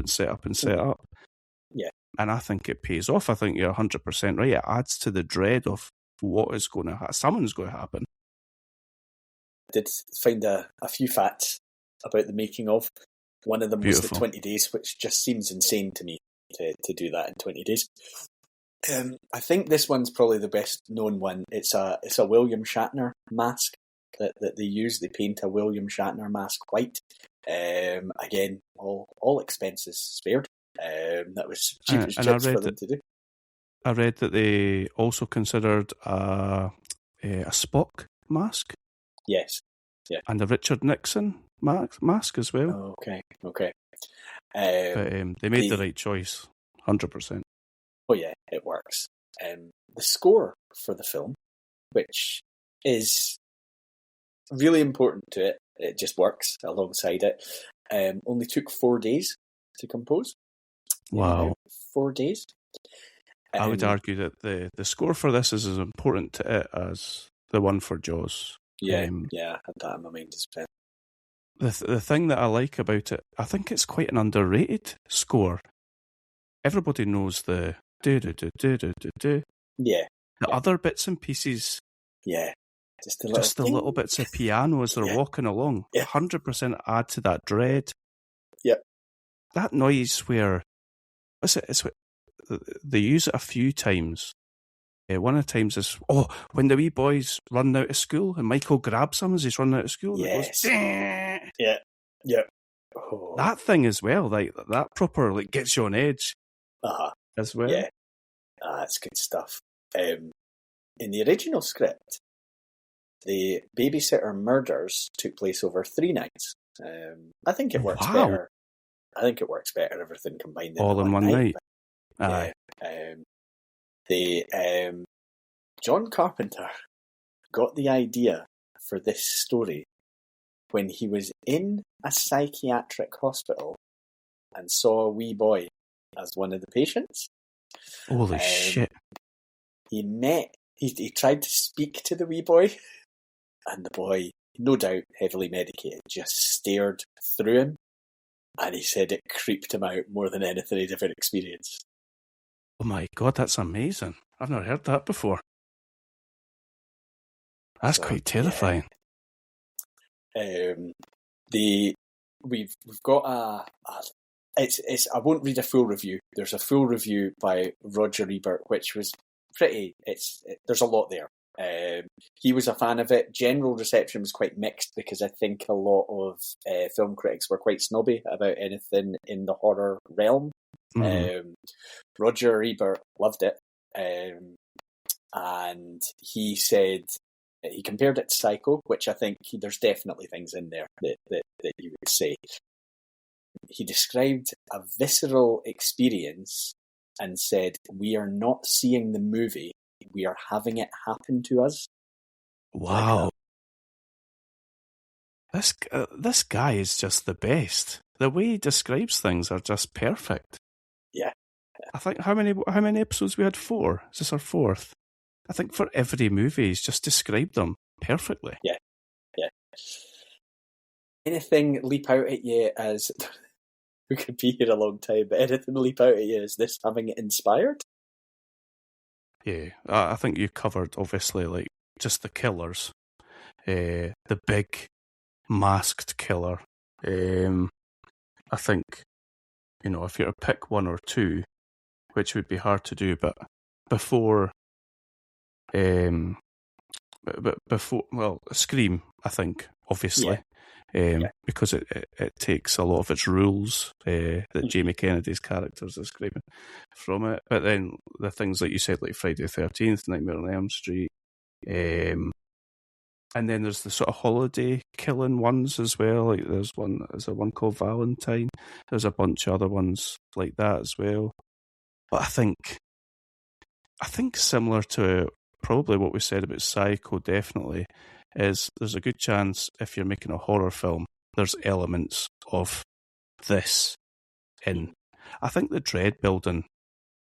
Yeah. And I think it pays off. I think you're 100% right. It adds to the dread of what is going to happen. Something's going to happen. I did find a few facts about the making of. One of them was the 20 days, which just seems insane to me to do that in 20 days. I think this one's probably the best known one. It's a William Shatner mask that they use. They paint a William Shatner mask white. Again, all expenses spared. That was cheap as chips for them to do. I read that they also considered a Spock mask. Yes. Yeah. And a Richard Nixon mask as well. Okay. But they made the right choice, 100%. Oh yeah, it works. The score for the film, which is really important to it, it just works alongside it. Only took 4 days to compose. Wow. 4 days. I would argue that the score for this is as important to it as the one for Jaws. Yeah, I had that in my mind as well. The thing that I like about it, I think it's quite an underrated score. Everybody knows the do. Yeah. The other bits and pieces. Yeah. Just the little bits of piano as they're walking along. 100% add to that dread. Yep. That noise where they use it a few times. One of the times is when the wee boys run out of school and Michael grabs him as he's running out of school. Yes. And it goes, yeah. Oh. That thing as well, like that proper gets you on edge. As well. Yeah. That's good stuff. In the original script, the babysitter murders took place over 3 nights. I think it works better. I think it works better, everything combined all in one night. Aye. John Carpenter got the idea for this story when he was in a psychiatric hospital and saw a wee boy as one of the patients. Holy shit. He tried to speak to the wee boy, and the boy, no doubt heavily medicated, just stared through him, and he said it creeped him out more than anything he'd ever experienced. Oh my God, that's amazing. I've never heard that before. That's quite terrifying. Yeah. We've got it's I won't read a full review. There's a full review by Roger Ebert, which was pretty. There's a lot there. He was a fan of it. General reception was quite mixed because I think a lot of film critics were quite snobby about anything in the horror realm. Mm-hmm. Roger Ebert loved it, and he said he compared it to Psycho, which I think there's definitely things in there that you would say. He described a visceral experience and said, "We are not seeing the movie, we are having it happen to us." Wow. This guy is just the best. The way he describes things are just perfect. Yeah. I think how many episodes we had? 4. Is this our 4th? I think for every movie he's just described them perfectly. Yeah. Anything leap out at you as we could be here a long time, but anything leap out at you as this having it inspired? Yeah, I think you covered obviously just the killers, the big masked killer. I think if you're to pick 1 or 2, which would be hard to do, but before Scream, I think obviously. Because it takes a lot of its rules that Jamie Kennedy's characters are screaming from it. But then the things like you said, like Friday the 13th, Nightmare on Elm Street, and then there's the sort of holiday killing ones as well. Like there's a one called Valentine. There's a bunch of other ones like that as well. But I think similar to probably what we said about Psycho, definitely, is there's a good chance if you're making a horror film, there's elements of this in. I think the dread building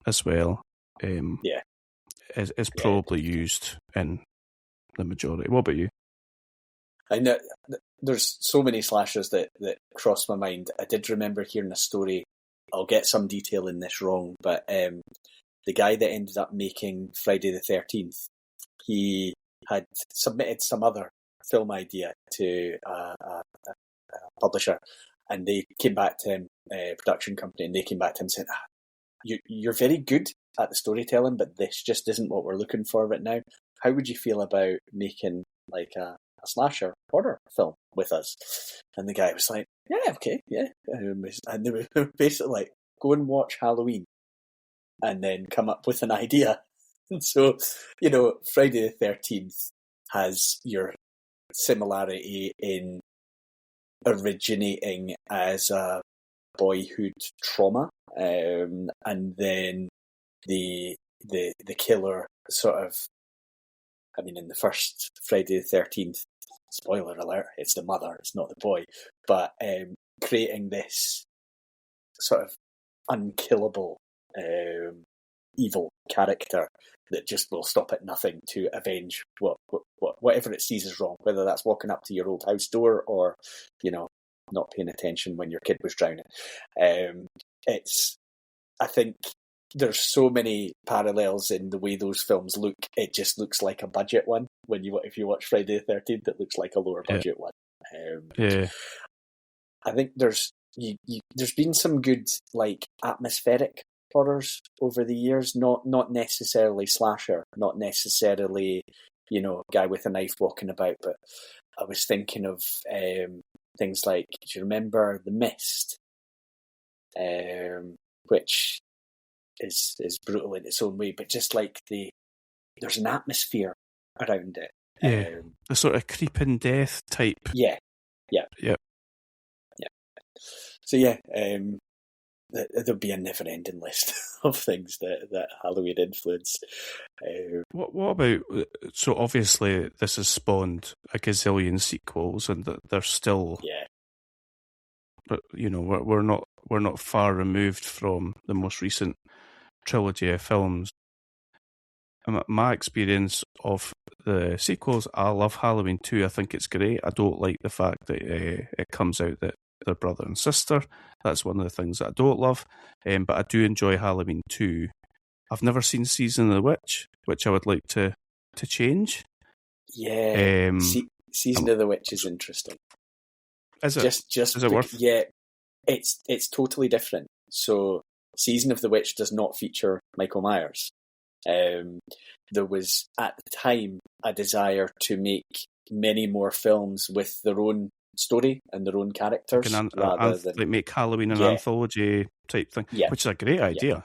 as well is probably used in the majority. What about you? I know there's so many slashers that cross my mind. I did remember hearing a story. I'll get some detail in this wrong, but the guy that ended up making Friday the 13th, he had submitted some other film idea to a publisher, and they came back to him, production company, and they came back to him and said, you're very good at the storytelling, but this just isn't what we're looking for right now. How would you feel about making like a slasher horror film with us? And the guy was like, yeah, okay, yeah. And they were basically like, go and watch Halloween and then come up with an idea. And so, Friday the 13th has your similarity in originating as a boyhood trauma, and then the killer sort of, in the first Friday the 13th, spoiler alert, it's the mother, it's not the boy, but creating this sort of unkillable evil character that just will stop at nothing to avenge whatever it sees as wrong, whether that's walking up to your old house door or, not paying attention when your kid was drowning. I think there's so many parallels in the way those films look. It just looks like a budget one. If you watch Friday the 13th, it looks like a lower budget one. I think there's been some good atmospheric horrors over the years. Not necessarily slasher, not necessarily guy with a knife walking about. But I was thinking of things like, do you remember The Mist? Which is brutal in its own way, but just there's an atmosphere around it. The sort of creeping death type. Yeah. So there'll be a never-ending list of things that Halloween influence. What about? So obviously, this has spawned a gazillion sequels, and they're still. Yeah. But we're not far removed from the most recent trilogy of films. My experience of the sequels, I love Halloween 2. I think it's great. I don't like the fact that it comes out that they're brother and sister. That's one of the things that I don't love. But I do enjoy Halloween 2. I've never seen Season of the Witch, which I would like to change. Yeah. Season of the Witch is interesting. Is it? Is it worth? Yeah, it's totally different. So, Season of the Witch does not feature Michael Myers. There was at the time a desire to make many more films with their own story and their own characters, rather than make Halloween an anthology type thing, which is a great idea.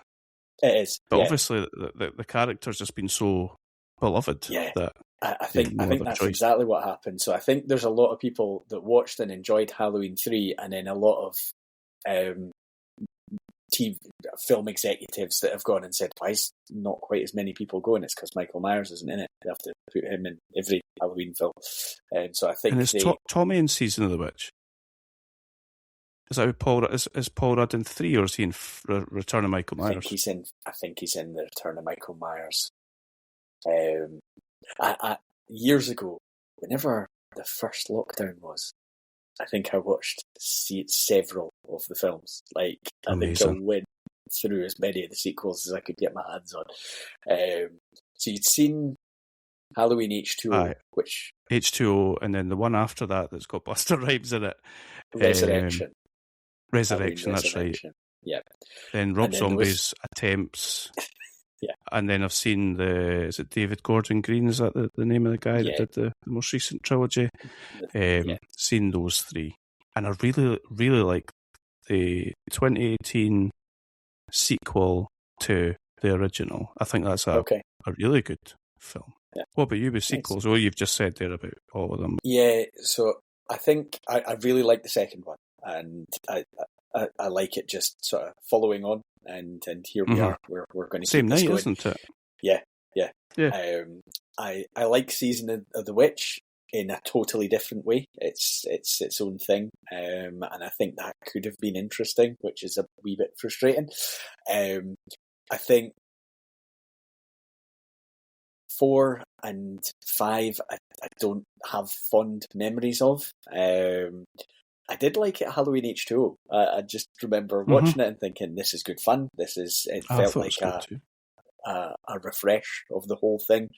It is, but obviously the character's just been so beloved that. I think that's exactly what happened. So I think there's a lot of people that watched and enjoyed Halloween 3, and then a lot of TV film executives that have gone and said, why is not quite as many people going? It's because Michael Myers isn't in it. They have to put him in every Halloween film. So I think. And is Tommy in Season of the Witch? Is that Paul? Is Paul Rudd in 3, or is he in Return of Michael Myers? I think he's in the Return of Michael Myers. Years ago, whenever the first lockdown was, I think I watched several of the films. I think I went through as many of the sequels as I could get my hands on. So you'd seen Halloween H2O, which H2O, and then the one after that's got Buster Rhymes in it. Resurrection. Resurrection, that's right. Yeah. Then Rob Zombie's attempts. Yeah. And then I've seen is it David Gordon Green? Is that the name of the guy that did the most recent trilogy? Seen those 3. And I really, really like the 2018 sequel to the original. I think that's a really good film. Yeah. What about you with sequels? Well, you've just said there about all of them. Yeah, so I think I really like the second one, and I like it just sort of following on, and here we are. We're going to same keep this night, going. Isn't it? Yeah. Yeah. I like Season of the Witch in a totally different way. It's its own thing, and I think that could have been interesting, which is a wee bit frustrating. I think 4 and 5 I don't have fond memories of. I did like it Halloween H2O. I just remember watching it and thinking, this is good fun. It felt like a refresh of the whole thing.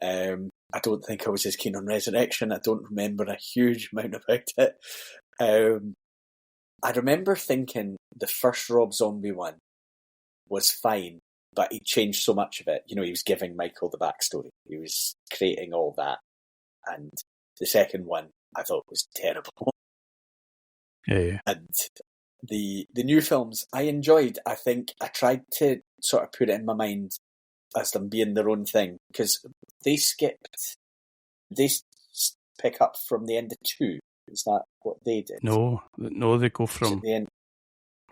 I don't think I was as keen on Resurrection. I don't remember a huge amount about it. I remember thinking the first Rob Zombie one was fine, but he changed so much of it. He was giving Michael the backstory. He was creating all that. And the second one I thought was terrible. Yeah. And the new films I enjoyed. I think I tried to sort of put it in my mind as them being their own thing, because they pick up from the end of 2. Is that what they did? No, they go from the end.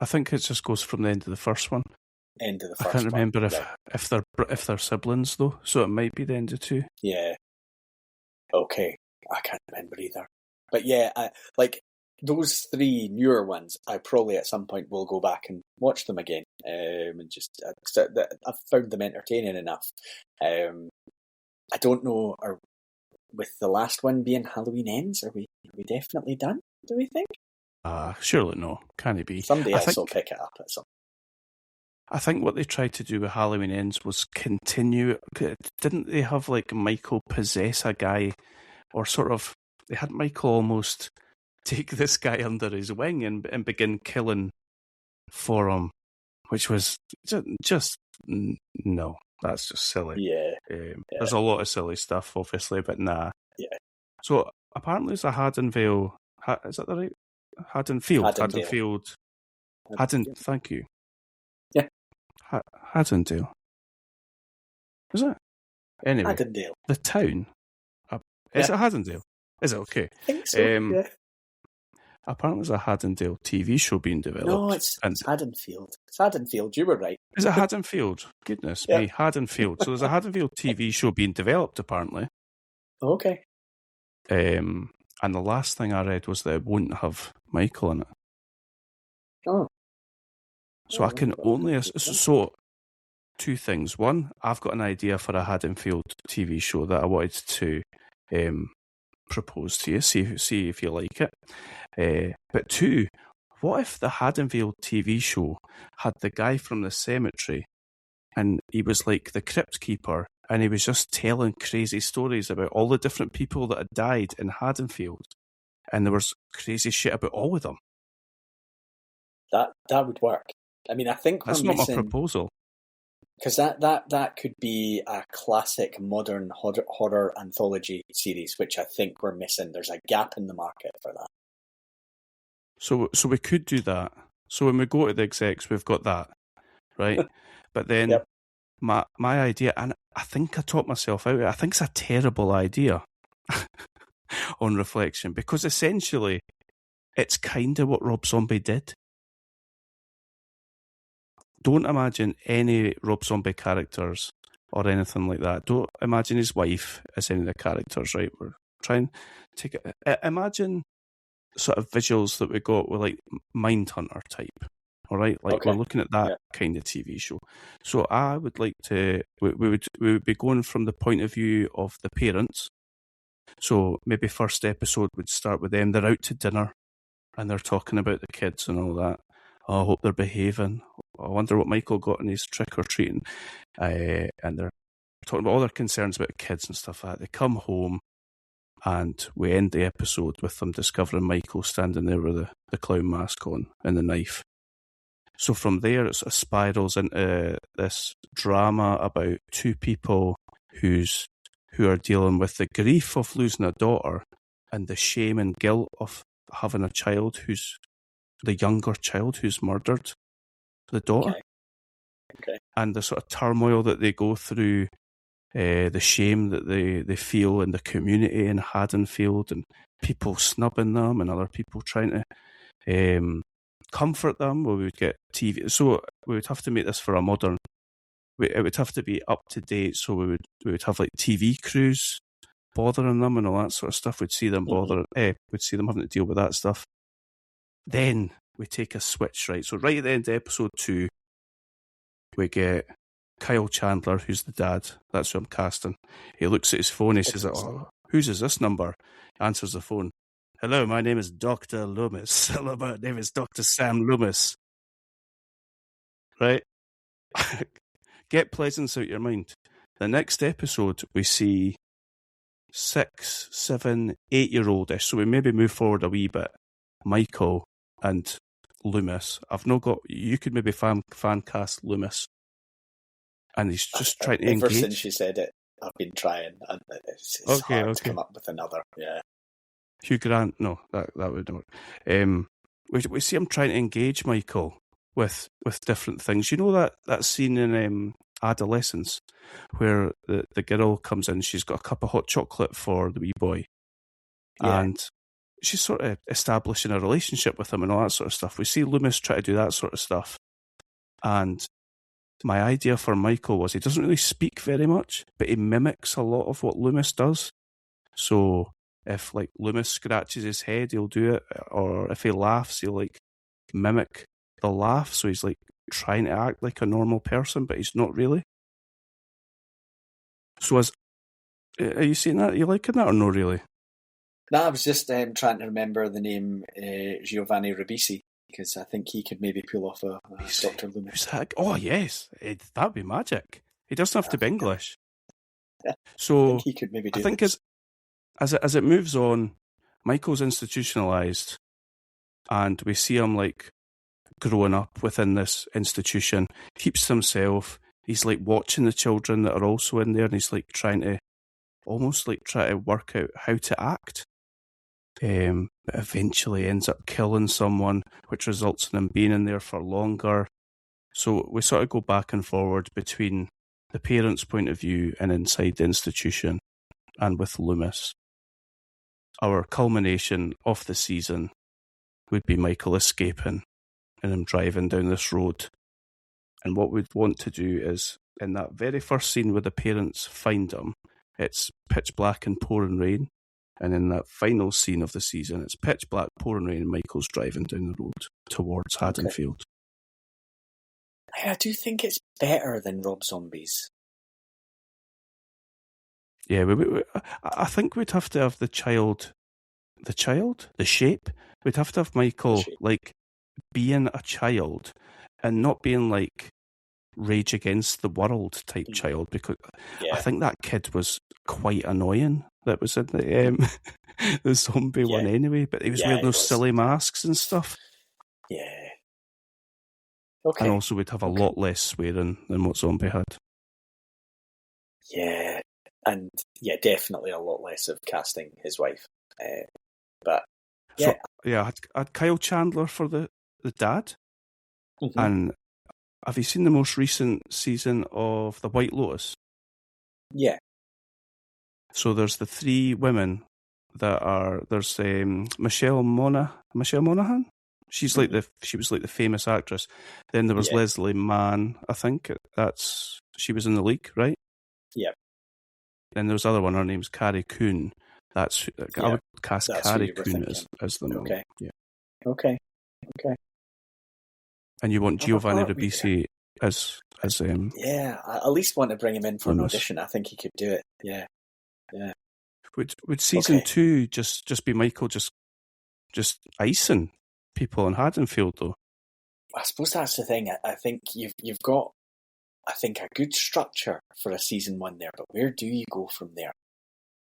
I think it just goes from the end of the first one. End of the first I can't remember one. if they're siblings though, so it might be the end of 2. Yeah. Okay, I can't remember either. But yeah, those three newer ones, I probably at some point will go back and watch them again. And just I've found them entertaining enough. I don't know, with the last one being Halloween Ends, are we definitely done? Do we think? Surely no. Can it be? Someday else will pick it up at some. I think what they tried to do with Halloween Ends was continue. Didn't they have like Michael possess a guy, or sort of? They had Michael almost take this guy under his wing and begin killing for him, which was just no. That's just silly. Yeah. There's a lot of silly stuff, obviously, but nah. Yeah. So apparently it's a Haddonville. Is that the right? Haddonfield. Thank you. Yeah. Haddondale. Is it? Anyway. Haddondale. The town. Is it Haddondale? Is it okay? I think so. Yeah. Apparently there's a Haddondale TV show being developed. No, it's Haddonfield. It's Haddonfield, you were right. Is it Haddonfield? Goodness me, Haddonfield. So there's a Haddonfield TV show being developed, apparently. Okay. And the last thing I read was that it won't have Michael in it. Oh. So I can only... So, two things. One, I've got an idea for a Haddonfield TV show that I wanted to propose to you, see if you like it. But two, what if the Haddonfield TV show had the guy from the cemetery and he was like the crypt keeper and he was just telling crazy stories about all the different people that had died in Haddonfield, and there was crazy shit about all of them? That would work. I mean, I think that's not my proposal. Because that could be a classic modern horror anthology series, which I think we're missing. There's a gap in the market for that. So we could do that. So when we go to the execs, we've got that, right? But then my idea, and I think I talked myself out. I think it's a terrible idea on reflection, because essentially it's kind of what Rob Zombie did. Don't imagine any Rob Zombie characters or anything like that. Don't imagine his wife as any of the characters, right? We're trying to take it. Imagine sort of visuals that we got with like Mindhunter type, all right? Like we're looking at that kind of TV show. So I would like to, we would be going from the point of view of the parents. So maybe first episode would start with them. They're out to dinner and they're talking about the kids and all that. Oh, I hope they're behaving. I wonder what Michael got in his trick-or-treating. And they're talking about all their concerns about kids and stuff like that. They come home and we end the episode with them discovering Michael standing there with the clown mask on and the knife. So from there, it spirals into this drama about two people who are dealing with the grief of losing a daughter and the shame and guilt of having a child who's the younger child who's murdered the daughter. Okay. And the sort of turmoil that they go through, the shame that they feel in the community in Haddonfield, and people snubbing them and other people trying to comfort them. We would get TV. So we would have to make this for a modern. It would have to be up to date. So we would have like TV crews bothering them and all that sort of stuff. We'd see them we'd see them having to deal with that stuff. Then we take a switch, right? So right at the end of episode 2, we get Kyle Chandler, who's the dad. That's who I'm casting. He looks at his phone. He says, "Oh, whose is this number?" Answers the phone. "Hello, my name is Dr. Loomis." "Hello, my name is Dr. Sam Loomis." Right? Get Pleasance out your mind. The next episode, we see 6, 7, 8-year-oldish. So we maybe move forward a wee bit. Michael and Loomis. You could maybe fan cast Loomis. And he's just trying to engage. Ever since you said it, I've been trying. And it's hard to come up with another. Yeah. Hugh Grant, no, that would not work. We see him trying to engage Michael with different things. You know that scene in Adolescence where the girl comes in, she's got a cup of hot chocolate for the wee boy. Yeah. And she's sort of establishing a relationship with him and all that sort of stuff. We see Loomis try to do that sort of stuff. And my idea for Michael was he doesn't really speak very much, but he mimics a lot of what Loomis does. So if like Loomis scratches his head, he'll do it, or if he laughs, he'll like mimic the laugh. So he's like trying to act like a normal person, but he's not really. So are you seeing that? Are you liking that or no? Really? No, I was just trying to remember the name Giovanni Ribisi, because I think he could maybe pull off a Dr. Loomis. Who's that? Oh yes, that'd be magic. He doesn't have to be English. Yeah. So I think he could maybe do. I think as it moves on, Michael's institutionalized, and we see him like growing up within this institution. Keeps to himself. He's like watching the children that are also in there, and he's like trying to work out how to act. But eventually ends up killing someone, which results in him being in there for longer. So we sort of go back and forward between the parents' point of view and inside the institution, and with Loomis. Our culmination of the season would be Michael escaping and him driving down this road. And what we'd want to do is, in that very first scene where the parents find him, it's pitch black and pouring rain. And in that final scene of the season, it's pitch black, pouring rain, and Michael's driving down the road towards Haddonfield. I do think it's better than Rob Zombie's. Yeah, I think we'd have to have the shape. We'd have to have Michael like being a child and not being like Rage Against the World type child, because I think that kid was quite annoying. That was in the zombie one anyway, but he was wearing those silly masks and stuff. Yeah. Okay. And also we'd have a lot less swearing than what Zombie had. Yeah. And definitely a lot less of casting his wife. But yeah. So, I had Kyle Chandler for the dad. Mm-hmm. And have you seen the most recent season of The White Lotus? Yeah. So there's the three women that are. There's Michelle Monaghan. She's like she was like the famous actress. Then there was Leslie Mann. I think she was in The League, right? Yeah. Then there was other one. Her name's Carrie Coon. I would cast Carrie Coon as the mom. Okay. Yeah. Okay. And you want Giovanni Ribisi as yeah, I at least want to bring him in for an audition. I think he could do it. Yeah. Would season 2 just be Michael just icing people in Haddonfield though? I suppose that's the thing. I think you've got a good structure for a season 1 there, but where do you go from there?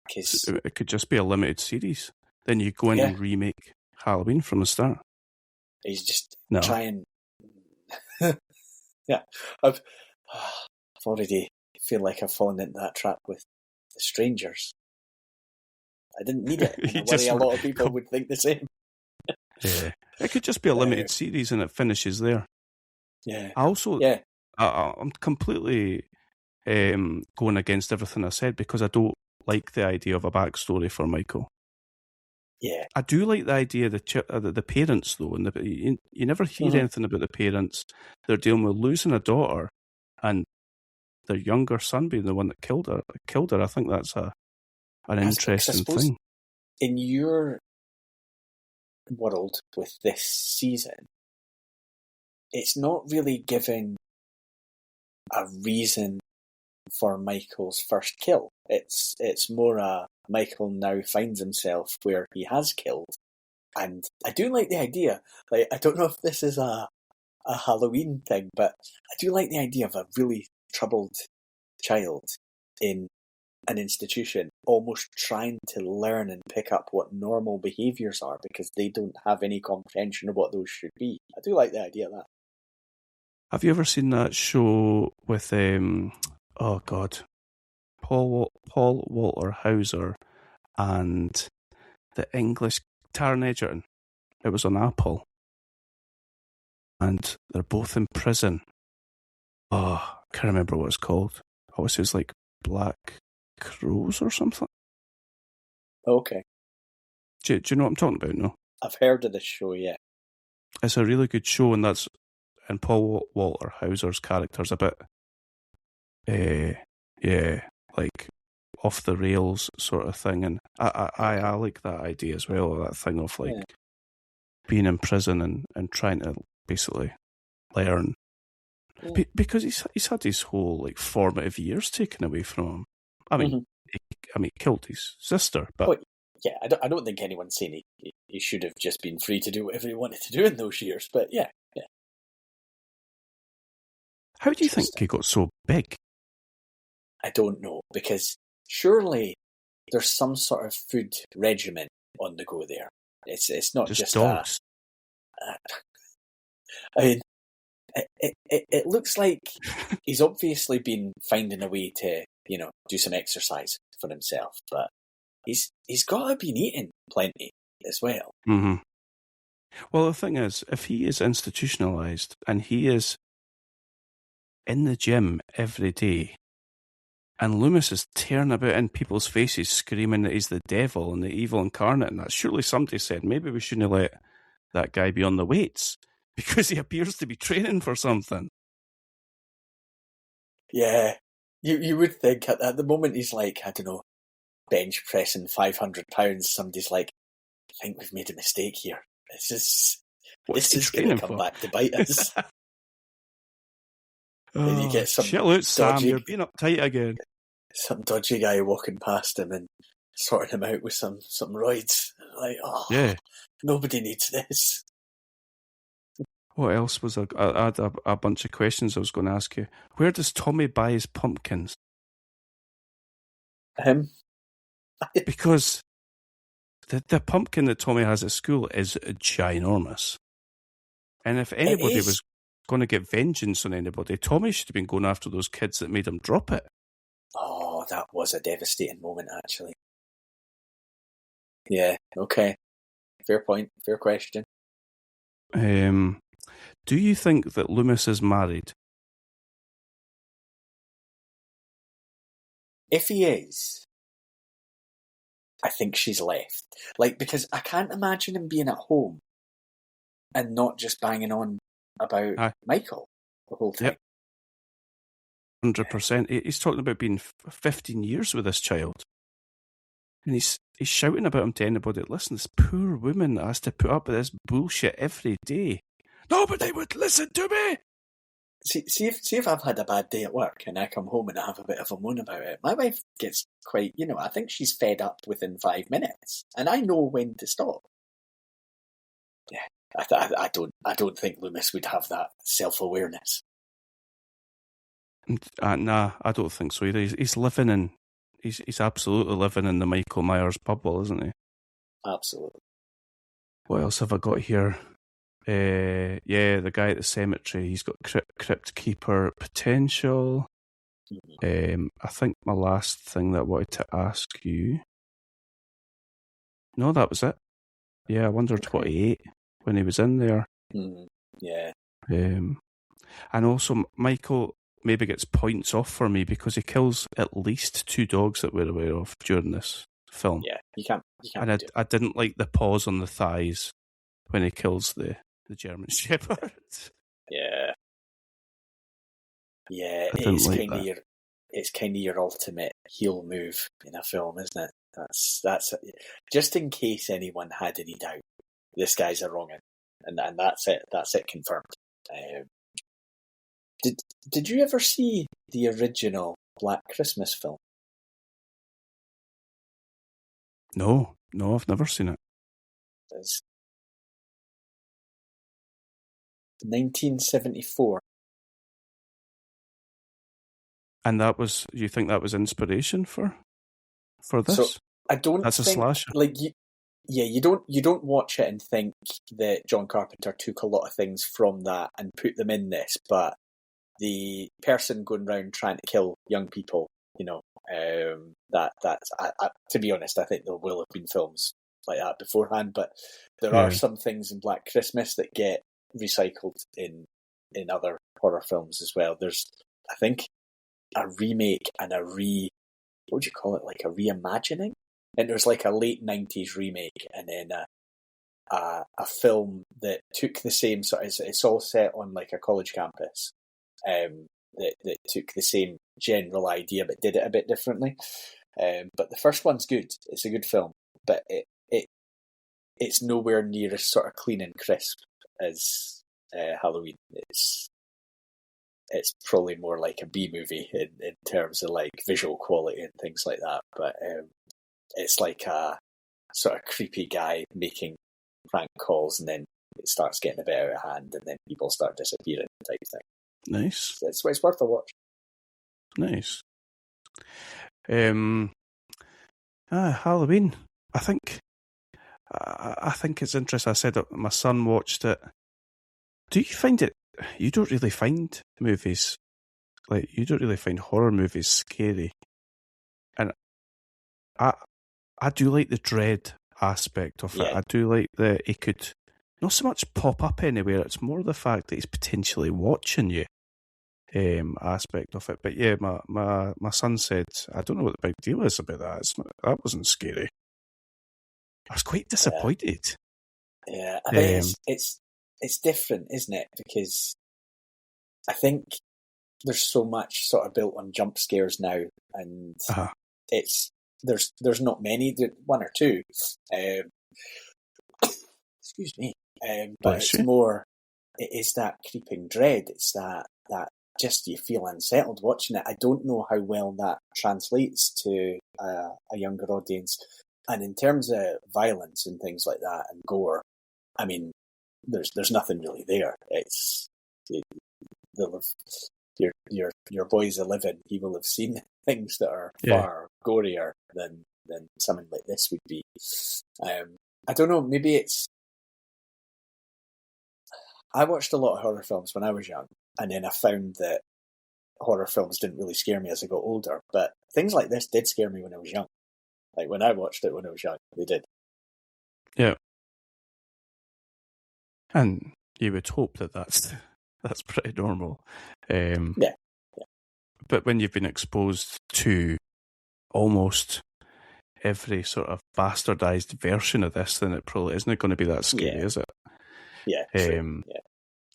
Because it could just be a limited series. Then you go in and remake Halloween from the start. He's just trying. Yeah, I've already feel like I've fallen into that trap with The Strangers. I didn't need it. And I worry a lot of people would think the same. Yeah, it could just be a limited series and it finishes there. Yeah. I also, I'm completely going against everything I said because I don't like the idea of a backstory for Michael. Yeah, I do like the idea of the parents though, and you never hear anything about the parents. They're dealing with losing a daughter, and their younger son being the one that killed her. I think that's an interesting thing. In your world with this season, it's not really giving a reason for Michael's first kill. It's more a Michael now finds himself where he has killed. And I do like the idea. Like, I don't know if this is a Halloween thing, but I do like the idea of a really troubled child in an institution almost trying to learn and pick up what normal behaviours are because they don't have any comprehension of what those should be. I do like the idea of that. Have you ever seen that show with Paul Walter Hauser and the English Taron Egerton? It was on Apple, and they're both in prison. Oh, I can't remember what it's called. Oh, it was like Black Crows or something. Okay. Do you know what I'm talking about? No, I've heard of this show. Yeah, it's a really good show, and Paul Walter Hauser's character's a bit, like off the rails sort of thing, and I like that idea as well. That thing of like being in prison and trying to basically learn, because he's had his whole like formative years taken away from him. I mean, he killed his sister, but. Well, yeah, I don't think anyone's saying he should have just been free to do whatever he wanted to do in those years, but yeah. How do you think he got so big? I don't know, because surely there's some sort of food regimen on the go there. It's not just dogs. I mean, it looks like he's obviously been finding a way to, do some exercise for himself, but he's got to be eating plenty as well. Mm-hmm. Well, the thing is, if he is institutionalized and he is in the gym every day, and Loomis is tearing about in people's faces screaming that he's the devil and the evil incarnate, and that surely somebody said, maybe we shouldn't let that guy be on the weights because he appears to be training for something. Yeah, you would think at the moment he's like, I don't know, bench pressing 500 pounds, somebody's like, I think we've made a mistake here. This is going to come back to bite us. And you get some chill out, Sam, you're being uptight again. Some dodgy guy walking past him and sorting him out with some roids. Like, yeah, nobody needs this. What else was I had a bunch of questions I was going to ask you. Where does Tommy buy his pumpkins? Because the pumpkin that Tommy has at school is ginormous. And if anybody was going to get vengeance on anybody, Tommy should have been going after those kids that made him drop it. Oh, that was a devastating moment, actually. Yeah, okay. Fair point, fair question. Do you think that Loomis is married? If he is, I think she's left. Like, because I can't imagine him being at home and not just banging on about Michael the whole time. Yep. 100%. He's talking about being 15 years with this child. And he's shouting about him to anybody. Listen, this poor woman that has to put up with this bullshit every day. Nobody would listen to me! See if I've had a bad day at work and I come home and I have a bit of a moan about it. My wife gets quite, I think she's fed up within 5 minutes. And I know when to stop. Yeah, I don't think Loomis would have that self-awareness. Nah, I don't think so either. He's living in... He's absolutely living in the Michael Myers bubble, isn't he? Absolutely. What else have I got here? The guy at the cemetery, he's got Crypt Keeper potential. I think my last thing that I wanted to ask you... No, that was it. Yeah, I wondered what he ate when he was in there. Yeah. And also, Michael maybe gets points off for me because he kills at least 2 dogs that we're aware of during this film. Yeah, you can't. And I didn't like the paws on the thighs when he kills the German Shepherd. Yeah. Yeah, it's kind of your ultimate heel move in a film, isn't it? That's just in case anyone had any doubt. This guy's a wrong'un, and that's it. That's it confirmed. Did you ever see the original Black Christmas film? No, I've never seen it. It's 1974. And you think that was inspiration for this? So I don't. That's think, a slasher. Like you don't watch it and think that John Carpenter took a lot of things from that and put them in this, but the person going around trying to kill young people, that's to be honest, I think there will have been films like that beforehand, but there are some things in Black Christmas that get recycled in other horror films as well. There's, I think, a remake and what would you call it, like a reimagining? And there's like a late 90s remake and then a film that took the same sort of, it's all set on like a college campus, that took the same general idea but did it a bit differently. But the first one's good. It's a good film, but it's nowhere near as sort of clean and crisp as Halloween. It's probably more like a B movie in terms of like visual quality and things like that. But it's like a sort of creepy guy making prank calls, and then it starts getting a bit out of hand, and then people start disappearing type thing. Nice. It's worth a watch. Nice. Halloween. I think it's interesting. I said that my son watched it. Do you find it? You don't really find movies you don't really find horror movies scary, and I do like the dread aspect of it. I do like that it could not so much pop up anywhere. It's more the fact that he's potentially watching you. Aspect of it, but yeah, my son said, I don't know what the big deal is about that. That wasn't scary. I was quite disappointed. Yeah, I think it's different, isn't it? Because I think there's so much sort of built on jump scares now, and there's not many, one or two. Excuse me, but it's more. It is that creeping dread. It's that just you feel unsettled watching it. I don't know how well that translates to a younger audience. And in terms of violence and things like that and gore, I mean, there's nothing really there. It's your boy's 11. He will have seen things that are far gorier than something like this would be. I don't know. Maybe it's. I watched a lot of horror films when I was young, and then I found that horror films didn't really scare me as I got older. But things like this did scare me when I was young. Like when I watched it when I was young, they did. Yeah. And you would hope that that's pretty normal. Yeah. But when you've been exposed to almost every sort of bastardized version of this, then it probably isn't going to be that scary, is it? Yeah. True. Yeah.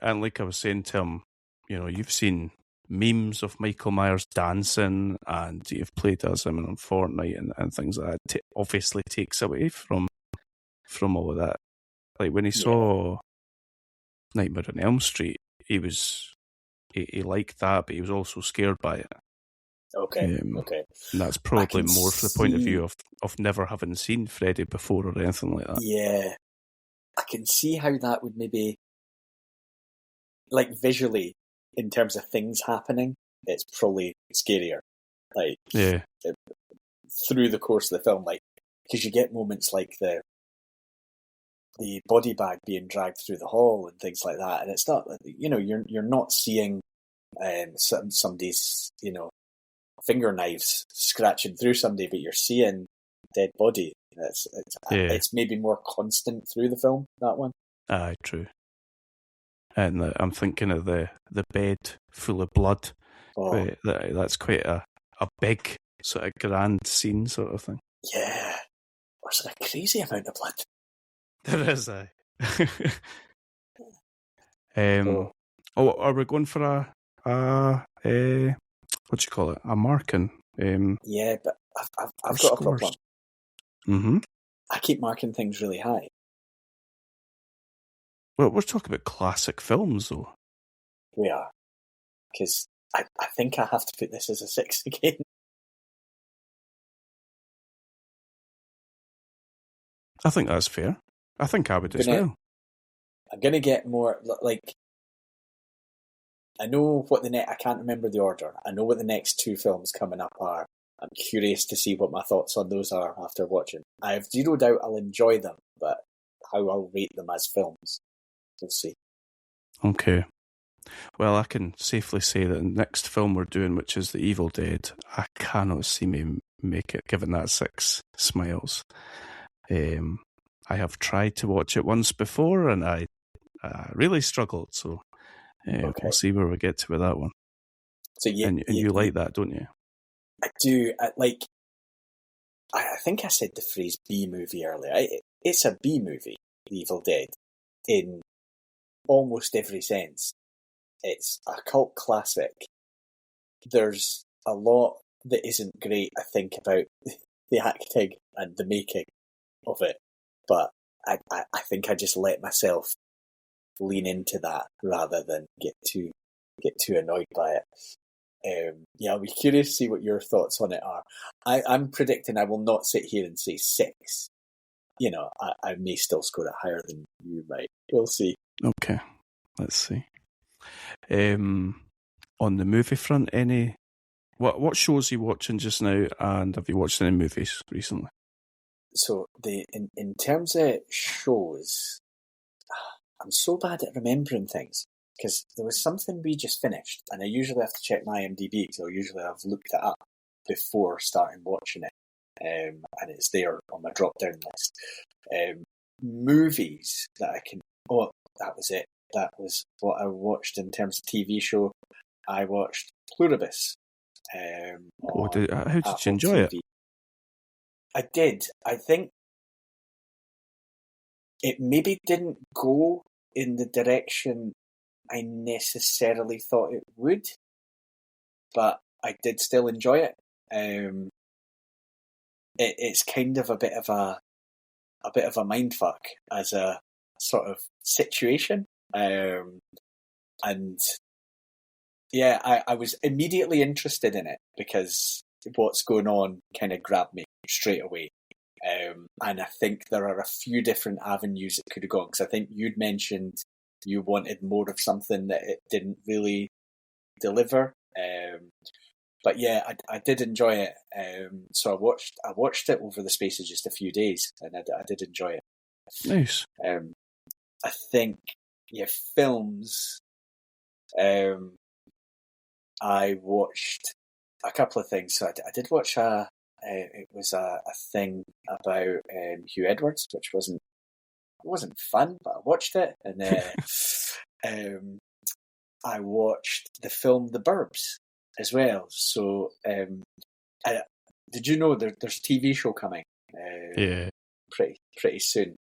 And like I was saying to him, you've seen memes of Michael Myers dancing, and you've played as him on Fortnite and things like that. Obviously takes away from all of that. Like when he saw Nightmare on Elm Street, he liked that, but he was also scared by it. Okay. And that's probably more from the point of view of never having seen Freddy before or anything like that. Yeah. I can see how that would maybe, like visually, in terms of things happening, it's probably scarier. Like, through the course of the film, like, because you get moments like the body bag being dragged through the hall and things like that, and it's not, you're not seeing somebody's, finger knives scratching through somebody, but you're seeing dead body. It's maybe more constant through the film, that one. Aye, true. And I'm thinking of the bed full of blood. Oh. That's quite a big sort of grand scene sort of thing. Yeah. There's a crazy amount of blood. There is, aye. Are we going for a what do you call it? A marking? Yeah, but I've got a problem. Mm-hmm. I keep marking things really high. Well, we're talking about classic films, though. We are. Because I think I have to put this as a 6 again. I think that's fair. I think I would as well. I'm going to get more, like, I know what I can't remember the order. I know what the next two films coming up are. I'm curious to see what my thoughts on those are after watching. I have zero doubt I'll enjoy them, but how I'll rate them as films, we'll see. Okay. Well, I can safely say that the next film we're doing, which is The Evil Dead, I cannot see me make it, given that 6 smiles. I have tried to watch it once before, and I really struggled, so we'll see where we get to with that one. So you like that, don't you? I do. I think I said the phrase B movie earlier. It's a B movie, The Evil Dead, in almost every sense. It's a cult classic. There's a lot that isn't great, I think, about the acting and the making of it. But I think I just let myself lean into that rather than get too annoyed by it. I'll be curious to see what your thoughts on it are. I'm predicting I will not sit here and say 6. I may still score it higher than you might. We'll see. Okay, let's see. On the movie front, what shows are you watching just now, and have you watched any movies recently? So in terms of shows, I'm so bad at remembering things because there was something we just finished, and I usually have to check my IMDb because I'll usually have looked it up before starting watching it, and it's there on my drop-down list. Movies that I can... Oh, that was it. That was what I watched in terms of TV show. I watched Pluribus. How did you enjoy it? I did. I think it maybe didn't go in the direction I necessarily thought it would, but I did still enjoy it. It's kind of a bit of a mindfuck as a sort of situation, and yeah, I was immediately interested in it because what's going on kind of grabbed me straight away. And I think there are a few different avenues it could have gone, because I think you'd mentioned you wanted more of something that it didn't really deliver. But yeah, I did enjoy it. So I watched it over the space of just a few days, and I did enjoy it. Nice. I think, films. I watched a couple of things. So I did watch it was a thing about Hugh Edwards, which wasn't fun, but I watched it. And I watched the film The Burbs as well. So did you know there's a TV show coming? Yeah. Pretty soon,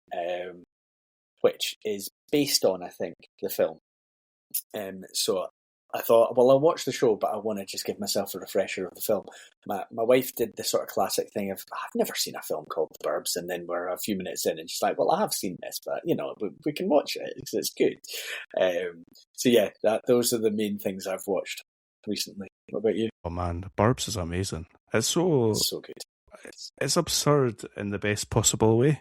which is based on, I think, the film. So I thought, well, I'll watch the show, but I want to just give myself a refresher of the film. My wife did the sort of classic thing of, I've never seen a film called The Burbs, and then we're a few minutes in, and she's like, well, I have seen this, but, we can watch it, because it's good. So yeah, those are the main things I've watched recently. What about you? Oh man, The Burbs is amazing. It's so good. It's absurd in the best possible way.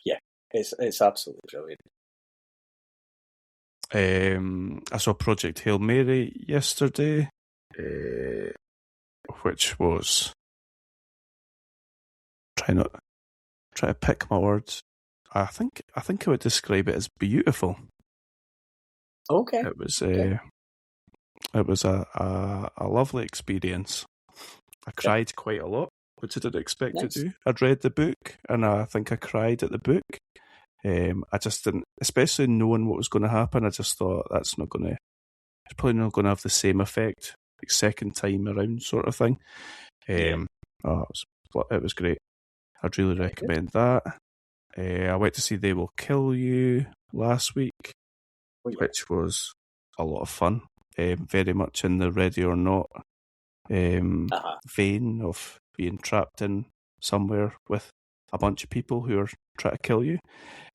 Yeah, it's absolutely brilliant. I saw Project Hail Mary yesterday, which was try to pick my words. I think I would describe it as beautiful. Okay. It was a lovely experience. I cried quite a lot, which I didn't expect to do. I'd read the book, and I think I cried at the book. I just didn't, especially knowing what was going to happen, I just thought it's probably not going to have the same effect, like second time around sort of thing. It was great. I'd really recommend that. I went to see They Will Kill You last week, which was a lot of fun. Very much in the Ready or Not vein of being trapped in somewhere with a bunch of people who are trying to kill you.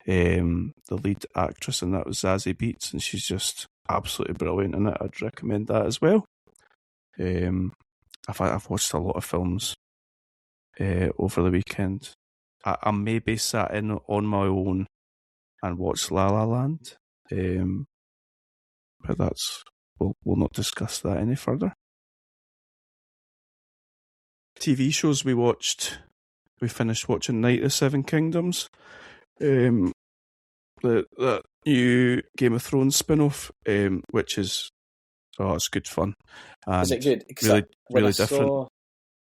The lead actress in that was Zazie Beetz, and she's just absolutely brilliant in it. I'd recommend that as well. I've watched a lot of films over the weekend. I maybe sat in on my own and watched La La Land, but we'll not discuss that any further. TV shows we finished watching Night of the Seven Kingdoms, the new Game of Thrones spin-off, which is it's good fun. And is it good? Really different.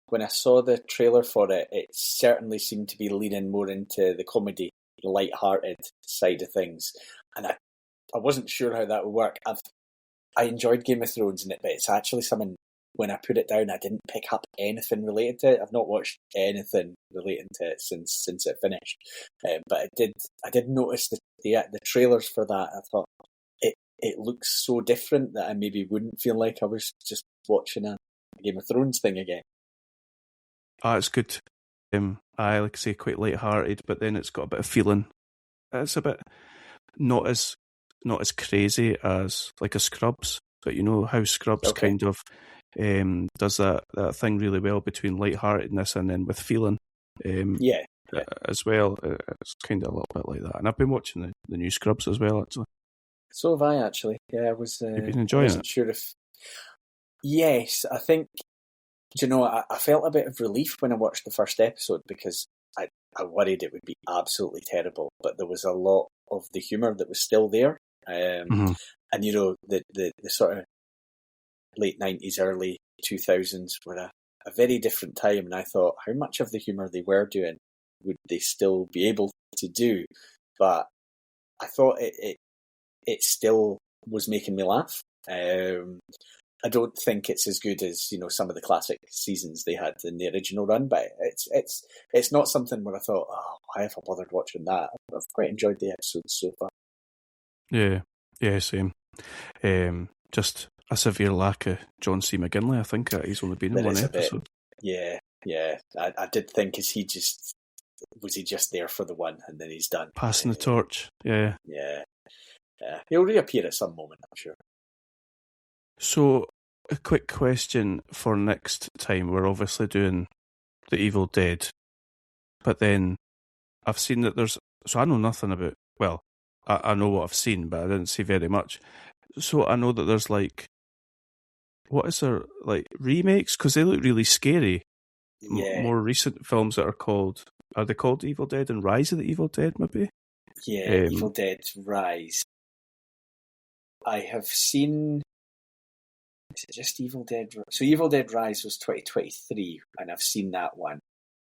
When I saw the trailer for it, it certainly seemed to be leaning more into the comedy, the light-hearted side of things, and I wasn't sure how that would work. I enjoyed Game of Thrones in it, but it's actually something. When I put it down, I didn't pick up anything related to it. I've not watched anything relating to it since it finished. But I did notice the trailers for that. I thought it looks so different that I maybe wouldn't feel like I was just watching a Game of Thrones thing again. It's good. I like I say, quite light-hearted, but then it's got a bit of feeling. It's a bit not as crazy as like a Scrubs, but you know how Scrubs kind of does that thing really well between light-heartedness and then with feeling. As well. It's kind of a little bit like that. And I've been watching the new Scrubs as well, actually. So have I, actually. Yeah, I was. You've been enjoying it? Sure if. Yes, I think. Do you know? I felt a bit of relief when I watched the first episode because I worried it would be absolutely terrible, but there was a lot of the humour that was still there. And you know, the sort of late 90s, early 2000s were a very different time, and I thought how much of the humour they were doing would they still be able to do? But I thought it still was making me laugh. I don't think it's as good as, you know, some of the classic seasons they had in the original run, but it's not something where I thought, oh, why have I bothered watching that? I've quite enjoyed the episodes so far. Yeah, same. Just a severe lack of John C. McGinley. I think he's only been in one episode. Yeah. I did think, was he just there for the one and then he's done? Passing the torch, yeah. He'll reappear at some moment, I'm sure. So, a quick question for next time. We're obviously doing The Evil Dead, but then I've seen that there's... So I know nothing about... Well, I know what I've seen, but I didn't see very much. So I know that there's like... What is there? Like remakes? Because they look really scary. Yeah. More recent films that are called... Are they called Evil Dead and Rise of the Evil Dead, maybe? Yeah, Evil Dead Rise. I have seen... Is it just Evil Dead? So Evil Dead Rise was 2023, and I've seen that one.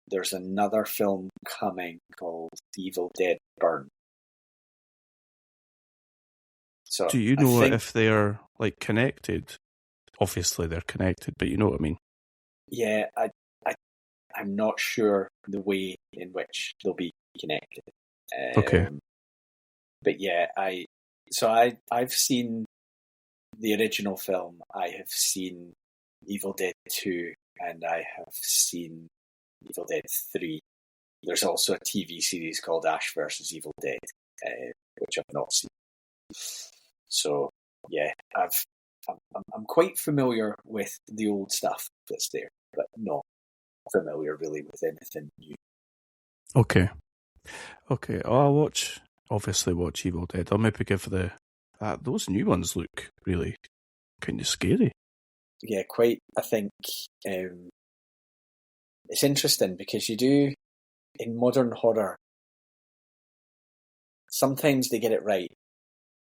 There's another film coming called Evil Dead Burn. So do you know if they're like connected? Obviously they're connected, but you know what I mean? Yeah, I'm not sure the way in which they'll be connected. Okay. But yeah, I've seen the original film. I have seen Evil Dead 2, and I have seen Evil Dead 3. There's also a TV series called Ash vs. Evil Dead, which I've not seen. So yeah, I'm quite familiar with the old stuff that's there, but not familiar really with anything new. Okay. I'll obviously watch Evil Dead. I'll maybe give those new ones look really kind of scary. Yeah, quite. I think it's interesting because you do, in modern horror, sometimes they get it right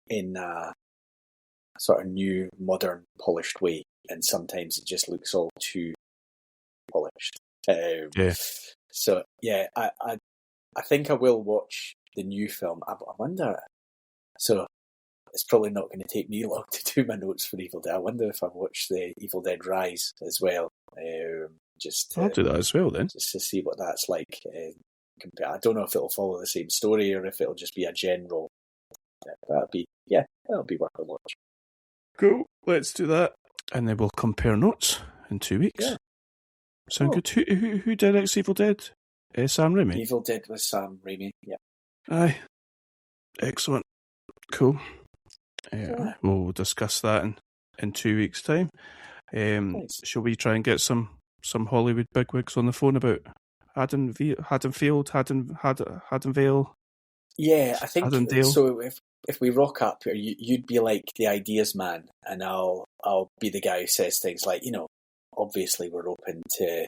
in a sort of new, modern, polished way, and sometimes it just looks all too polished. Yeah. So yeah, I think I will watch the new film. I wonder. So it's probably not going to take me long to do my notes for Evil Dead. I wonder if I've watched the Evil Dead Rise as well. I'll do that as well then, just to see what that's like. I don't know if it'll follow the same story or if it'll just be a general. That'll be worth a watch. Cool. Let's do that, and then we'll compare notes in 2 weeks. Yeah. Sound good? Who directs Evil Dead? Sam Raimi. Evil Dead was Sam Raimi. Yeah. Aye. Excellent. Cool. We'll discuss that in 2 weeks' time. Nice. Shall we try and get some Hollywood bigwigs on the phone about Haddonfield? Yeah, I think Haddondale? so. If we rock up, you'd be like the ideas man, and I'll be the guy who says things like, obviously we're open to,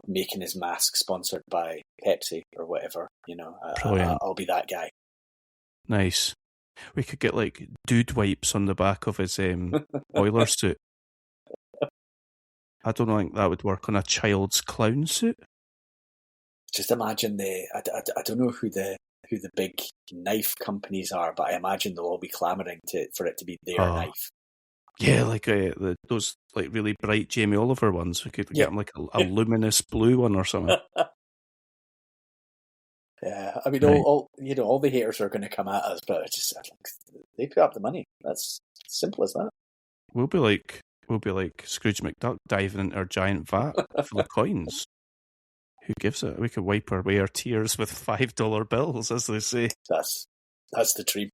making his mask sponsored by Pepsi or whatever. I'll be that guy. Nice. We could get like dude wipes on the back of his boiler suit. I don't think that would work on a child's clown suit. Just imagine I don't know who the big knife companies are, but I imagine they'll all be clamouring for it to be their knife. Yeah, like those like really bright Jamie Oliver ones. We could get them like a luminous blue one or something. Yeah, I mean, all the haters are going to come at us, but they put up the money. That's simple as that. We'll be like Scrooge McDuck diving into our giant vat full of coins. Who gives it? We could wipe away our tears with $5 bills, as they say. That's the dream.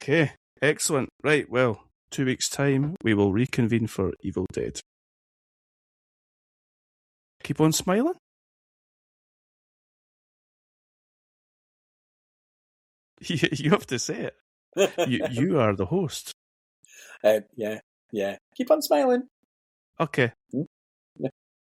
Okay, excellent. Right, well, 2 weeks' time, we will reconvene for Evil Dead. Keep on smiling. You have to say it. You are the host. Yeah. Keep on smiling. Okay.